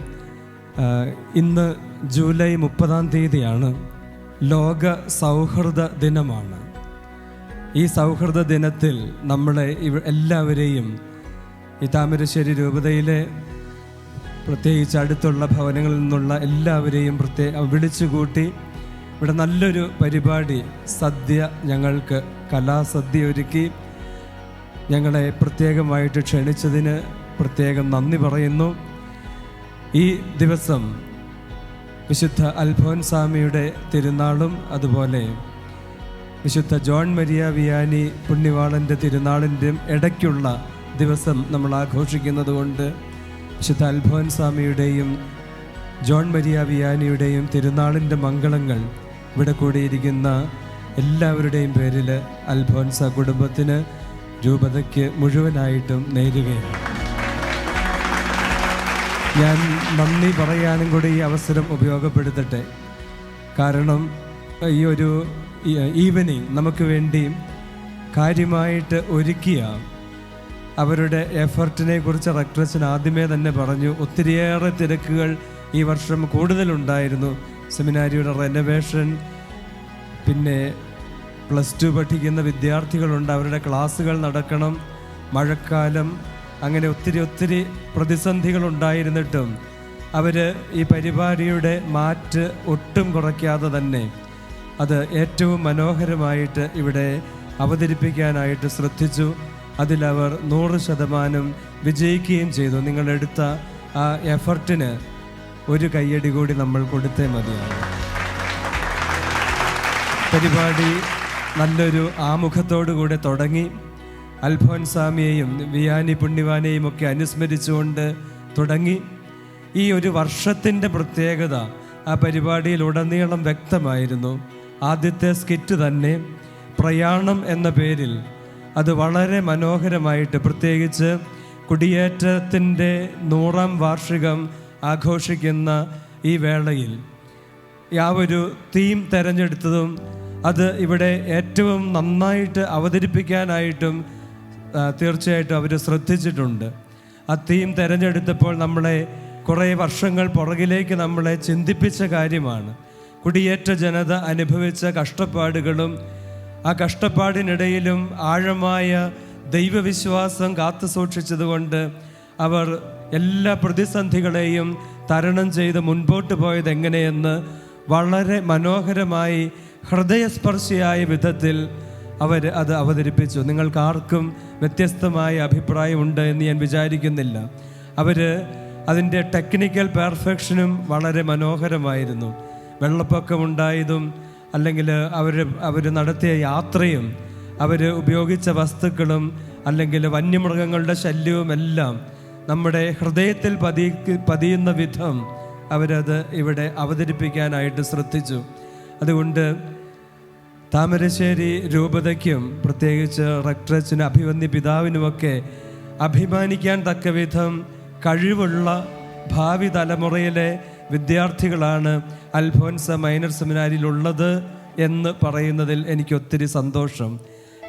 ഇന്ന് ജൂലൈ 30-ാം തീയതിയാണ്. ലോക സൗഹൃദ ദിനമാണ്. ഈ സൗഹൃദ ദിനത്തിൽ നമ്മളെ എല്ലാവരെയും ഈ താമരശ്ശേരി രൂപതയിലെ പ്രത്യേകിച്ച് അടുത്തുള്ള ഭവനങ്ങളിൽ നിന്നുള്ള എല്ലാവരെയും വിളിച്ചുകൂട്ടി ഇവിടെ നല്ലൊരു പരിപാടി, സദ്യ, ഞങ്ങൾക്ക് കലാസദ്യ ഒരുക്കി ഞങ്ങളെ പ്രത്യേകമായിട്ട് ക്ഷണിച്ചതിന് പ്രത്യേകം നന്ദി പറയുന്നു. ഈ ദിവസം വിശുദ്ധ അൽഫോൻസാമിയുടെ തിരുനാളും അതുപോലെ വിശുദ്ധ ജോൺ മരിയ വിയാനി പുണ്യവാളൻ്റെ തിരുനാളിൻ്റെയും ഇടയ്ക്കുള്ള ദിവസം നമ്മൾ ആഘോഷിക്കുന്നത് കൊണ്ട് വിശുദ്ധ അൽഫോൻസാമിയുടെയും ജോൺ മരിയ വിയാനിയുടെയും തിരുനാളിൻ്റെ മംഗളങ്ങൾ ഇവിടെ കൂടിയിരിക്കുന്ന എല്ലാവരുടെയും പേരിൽ അൽഫോൻസ കുടുംബത്തിന്, രൂപതയ്ക്ക് മുഴുവനായിട്ടും നേരുകയാണ്. ഞാൻ നന്ദി പറയാനും കൂടി ഈ അവസരം ഉപയോഗപ്പെടുത്തട്ടെ. കാരണം ഈ ഒരു ഈവനിങ് നമുക്ക് വേണ്ടി കാര്യമായിട്ട് ഒരുക്കിയ അവരുടെ എഫർട്ടിനെ കുറിച്ച് റക്ടറച്ചൻ ആദ്യമേ തന്നെ പറഞ്ഞു. ഒത്തിരിയേറെ തിരക്കുകൾ ഈ വർഷം കൂടുതലുണ്ടായിരുന്നു. സെമിനാരിയുടെ റെനോവേഷൻ, പിന്നെ +2 പഠിക്കുന്ന വിദ്യാർത്ഥികളുണ്ട്, അവരുടെ ക്ലാസ്സുകൾ നടക്കണം, മഴക്കാലം, അങ്ങനെ ഒത്തിരി പ്രതിസന്ധികളുണ്ടായിരുന്നിട്ടും അവർ ഈ പരിപാടിയുടെ മാറ്റ് ഒട്ടും കുറയ്ക്കാതെ തന്നെ അത് ഏറ്റവും മനോഹരമായിട്ട് ഇവിടെ അവതരിപ്പിക്കാനായിട്ട് ശ്രദ്ധിച്ചു. അതിലവർ 100% വിജയിക്കുകയും ചെയ്തു. നിങ്ങളെടുത്ത ആ എഫർട്ടിന് ഒരു കയ്യടി കൂടി നമ്മൾ കൊടുത്തേ മതിയാകും. പരിപാടി നല്ലൊരു ആമുഖത്തോടുകൂടെ തുടങ്ങി. അൽഫോൻസാമിയെയും വിയാനി പുണ്യവാനെയും ഒക്കെ അനുസ്മരിച്ചുകൊണ്ട് തുടങ്ങി. ഈ ഒരു വർഷത്തിൻ്റെ പ്രത്യേകത ആ പരിപാടിയിൽ ഉടനീളം വ്യക്തമായിരുന്നു. ആദ്യത്തെ സ്കിറ്റ് തന്നെ പ്രയാണം എന്ന പേരിൽ അത് വളരെ മനോഹരമായിട്ട്, പ്രത്യേകിച്ച് കുടിയേറ്റത്തിൻ്റെ 100ാം വാർഷികം ആഘോഷിക്കുന്ന ഈ വേളയിൽ ആ ഒരു തീം തിരഞ്ഞെടുത്തതും അത് ഇവിടെ ഏറ്റവും നന്നായിട്ട് അവതരിപ്പിക്കാനായിട്ടും തീർച്ചയായിട്ടും അവർ ശ്രദ്ധിച്ചിട്ടുണ്ട്. ആ തീം തിരഞ്ഞെടുത്തപ്പോൾ നമ്മളെ കുറേ വർഷങ്ങൾ പുറകിലേക്ക് നമ്മളെ ചിന്തിപ്പിച്ച കാര്യമാണ്. കുടിയേറ്റ ജനത അനുഭവിച്ച കഷ്ടപ്പാടുകളും ആ കഷ്ടപ്പാടിനിടയിലും ആഴമായ ദൈവവിശ്വാസം കാത്തു സൂക്ഷിച്ചതുകൊണ്ട് അവർ എല്ലാ പ്രതിസന്ധികളെയും തരണം ചെയ്ത് മുൻപോട്ട് പോയത് എങ്ങനെയെന്ന് വളരെ മനോഹരമായി ഹൃദയസ്പർശിയായ വിധത്തിൽ അവർ അത് അവതരിപ്പിച്ചു. നിങ്ങൾക്കാർക്കും വ്യത്യസ്തമായ അഭിപ്രായമുണ്ട് എന്ന് ഞാൻ വിചാരിക്കുന്നില്ല. അവർ അതിൻ്റെ ടെക്നിക്കൽ പെർഫെക്ഷനും വളരെ മനോഹരമായിരുന്നു. വെള്ളപ്പൊക്കമുണ്ടായതും അല്ലെങ്കിൽ അവർ നടത്തിയ യാത്രയും അവർ ഉപയോഗിച്ച വസ്തുക്കളും അല്ലെങ്കിൽ വന്യമൃഗങ്ങളുടെ ശല്യവും എല്ലാം നമ്മുടെ ഹൃദയത്തിൽ പതിയുന്ന വിധം അവരത് ഇവിടെ അവതരിപ്പിക്കാനായിട്ട് ശ്രദ്ധിച്ചു. അതുകൊണ്ട് താമരശ്ശേരി രൂപതയ്ക്കും പ്രത്യേകിച്ച് റെക്ടറേറ്റിന് അഭിവന്യ പിതാവിനുമൊക്കെ അഭിമാനിക്കാൻ തക്ക വിധം കഴിവുള്ള ഭാവി തലമുറയിലെ വിദ്യാർത്ഥികളാണ് അൽഫോൻസ മൈനർ സെമിനാരിയിലുള്ളത് എന്ന് പറയുന്നതിൽ എനിക്ക് ഒത്തിരി സന്തോഷം.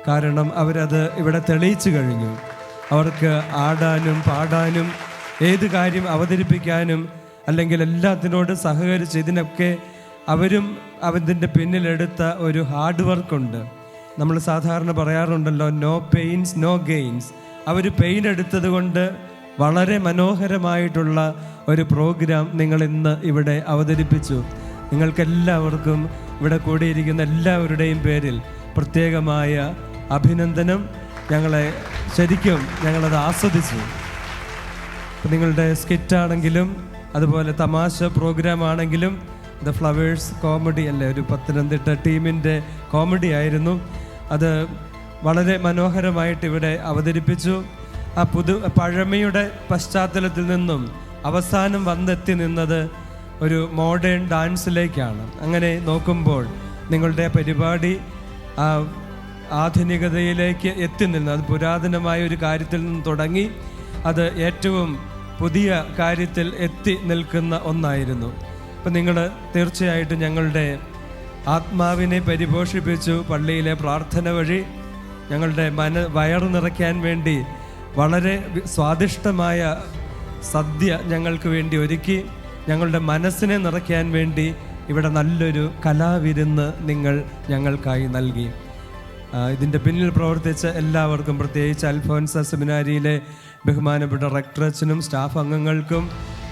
കാരണം അവരത് ഇവിടെ തെളിയിച്ചു കഴിഞ്ഞു. അവർക്ക് ആടാനും പാടാനും ഏത് കാര്യം അവതരിപ്പിക്കാനും അല്ലെങ്കിൽ എല്ലാത്തിനോടും സഹകരിച്ച് ഇതിനൊക്കെ അവരും അതിൻ്റെ പിന്നിലെടുത്ത ഒരു ഹാർഡ് വർക്കുണ്ട്. നമ്മൾ സാധാരണ പറയാറുണ്ടല്ലോ, നോ പെയിൻസ് നോ ഗെയിൻസ്. അവർ പെയിൻ എടുത്തത് കൊണ്ട് വളരെ മനോഹരമായിട്ടുള്ള ഒരു പ്രോഗ്രാം നിങ്ങൾ ഇന്ന് ഇവിടെ അവതരിപ്പിച്ചു. നിങ്ങൾക്കെല്ലാവർക്കും ഇവിടെ കൂടിയിരിക്കുന്ന എല്ലാവരുടെയും പേരിൽ പ്രത്യേകമായ അഭിനന്ദനം. ഞങ്ങളത് ആസ്വദിച്ചു. നിങ്ങളുടെ സ്കിറ്റാണെങ്കിലും അതുപോലെ തമാശ പ്രോഗ്രാം ആണെങ്കിലും ദ ഫ്ലവേഴ്സ് കോമഡി അല്ലേ, ഒരു പത്തനംതിട്ട ടീമിൻ്റെ കോമഡി ആയിരുന്നു. അത് വളരെ മനോഹരമായിട്ട് ഇവിടെ അവതരിപ്പിച്ചു. ആ പഴമയുടെ പശ്ചാത്തലത്തിൽ നിന്നും അവസാനം വന്നെത്തി നിന്നത് ഒരു മോഡേൺ ഡാൻസിലേക്കാണ്. അങ്ങനെ നോക്കുമ്പോൾ നിങ്ങളുടെ പരിപാടി ആധുനികതയിലേക്ക് എത്തി നിന്ന്, അത് പുരാതനമായ ഒരു കാര്യത്തിൽ നിന്ന് തുടങ്ങി അത് ഏറ്റവും പുതിയ കാര്യത്തിൽ എത്തി നിൽക്കുന്ന ഒന്നായിരുന്നു. അപ്പം നിങ്ങൾ തീർച്ചയായിട്ടും ഞങ്ങളുടെ ആത്മാവിനെ പരിപോഷിപ്പിച്ചു. പള്ളിയിലെ പ്രാർത്ഥന വഴി ഞങ്ങളുടെ വയറു നിറയ്ക്കാൻ വേണ്ടി വളരെ സ്വാദിഷ്ടമായ സദ്യ ഞങ്ങൾക്ക് വേണ്ടി ഒരുക്കി. ഞങ്ങളുടെ മനസ്സിനെ നിറയ്ക്കാൻ വേണ്ടി ഇവിടെ നല്ലൊരു കലാവിരുന്ന് നിങ്ങൾ ഞങ്ങൾക്കായി നൽകി. ഇതിൻ്റെ പിന്നിൽ പ്രവർത്തിച്ച എല്ലാവർക്കും, പ്രത്യേകിച്ച് അൽഫോൻസ സെമിനാരിയിലെ ബഹുമാനപ്പെട്ട റെക്ടറേറ്റിനും സ്റ്റാഫ് അംഗങ്ങൾക്കും,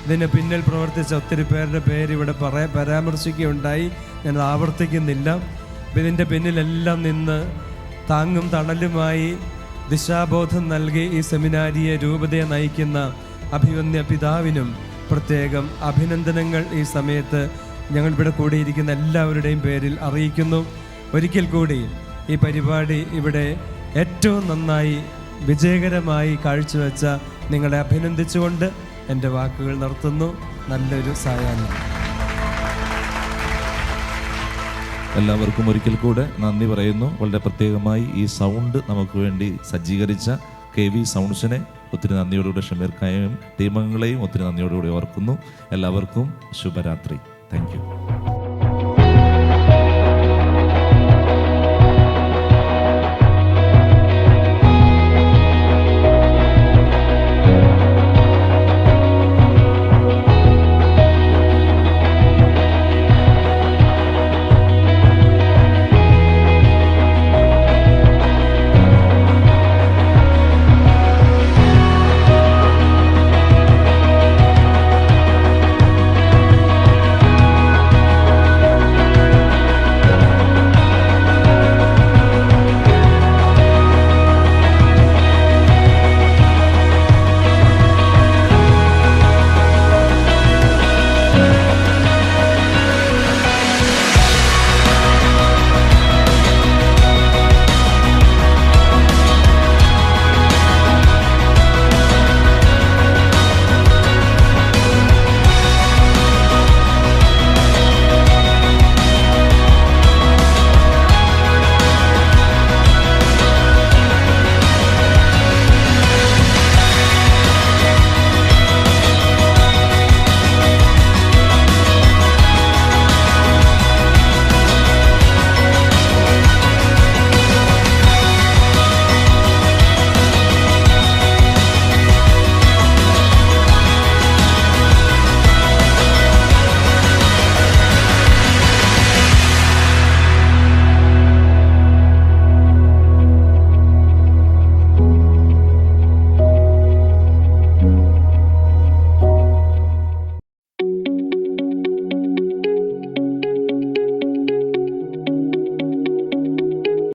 ഇതിന് പിന്നിൽ പ്രവർത്തിച്ച ഒത്തിരി പേരുടെ പേര് ഇവിടെ പരാമർശിക്കുകയുണ്ടായി. ഞാനത് ആവർത്തിക്കുന്നില്ല. ഇതിൻ്റെ പിന്നിലെല്ലാം നിന്ന് താങ്ങും തണലുമായി ദിശാബോധം നൽകി ഈ സെമിനാരിയെ രൂപതയെ നയിക്കുന്ന അഭിവന്യ പിതാവിനും പ്രത്യേകം അഭിനന്ദനങ്ങൾ ഈ സമയത്ത് ഞങ്ങൾ ഇവിടെ കൂടിയിരിക്കുന്ന എല്ലാവരുടെയും പേരിൽ അറിയിക്കുന്നു. ഒരിക്കൽ കൂടി ഈ പരിപാടി ഇവിടെ ഏറ്റവും നന്നായി വിജയകരമായി കാഴ്ചവെച്ച നിങ്ങളെ അഭിനന്ദിച്ചുകൊണ്ട് എൻ്റെ വാക്കുകൾ നിർത്തുന്നു. നല്ലൊരു സായാഹ്നം. എല്ലാവർക്കും ഒരിക്കൽ കൂടെ നന്ദി പറയുന്നു. വളരെ പ്രത്യേകമായി ഈ സൗണ്ട് നമുക്ക് വേണ്ടി സജ്ജീകരിച്ച KV സൗണ്ട്സിനെ ഒത്തിരി നന്ദിയോടുകൂടെ ഷമീർക്കായും ടീമംഗങ്ങളെയും ഒത്തിരി നന്ദിയോടുകൂടി ഓർക്കുന്നു. എല്ലാവർക്കും ശുഭരാത്രി. Thank you.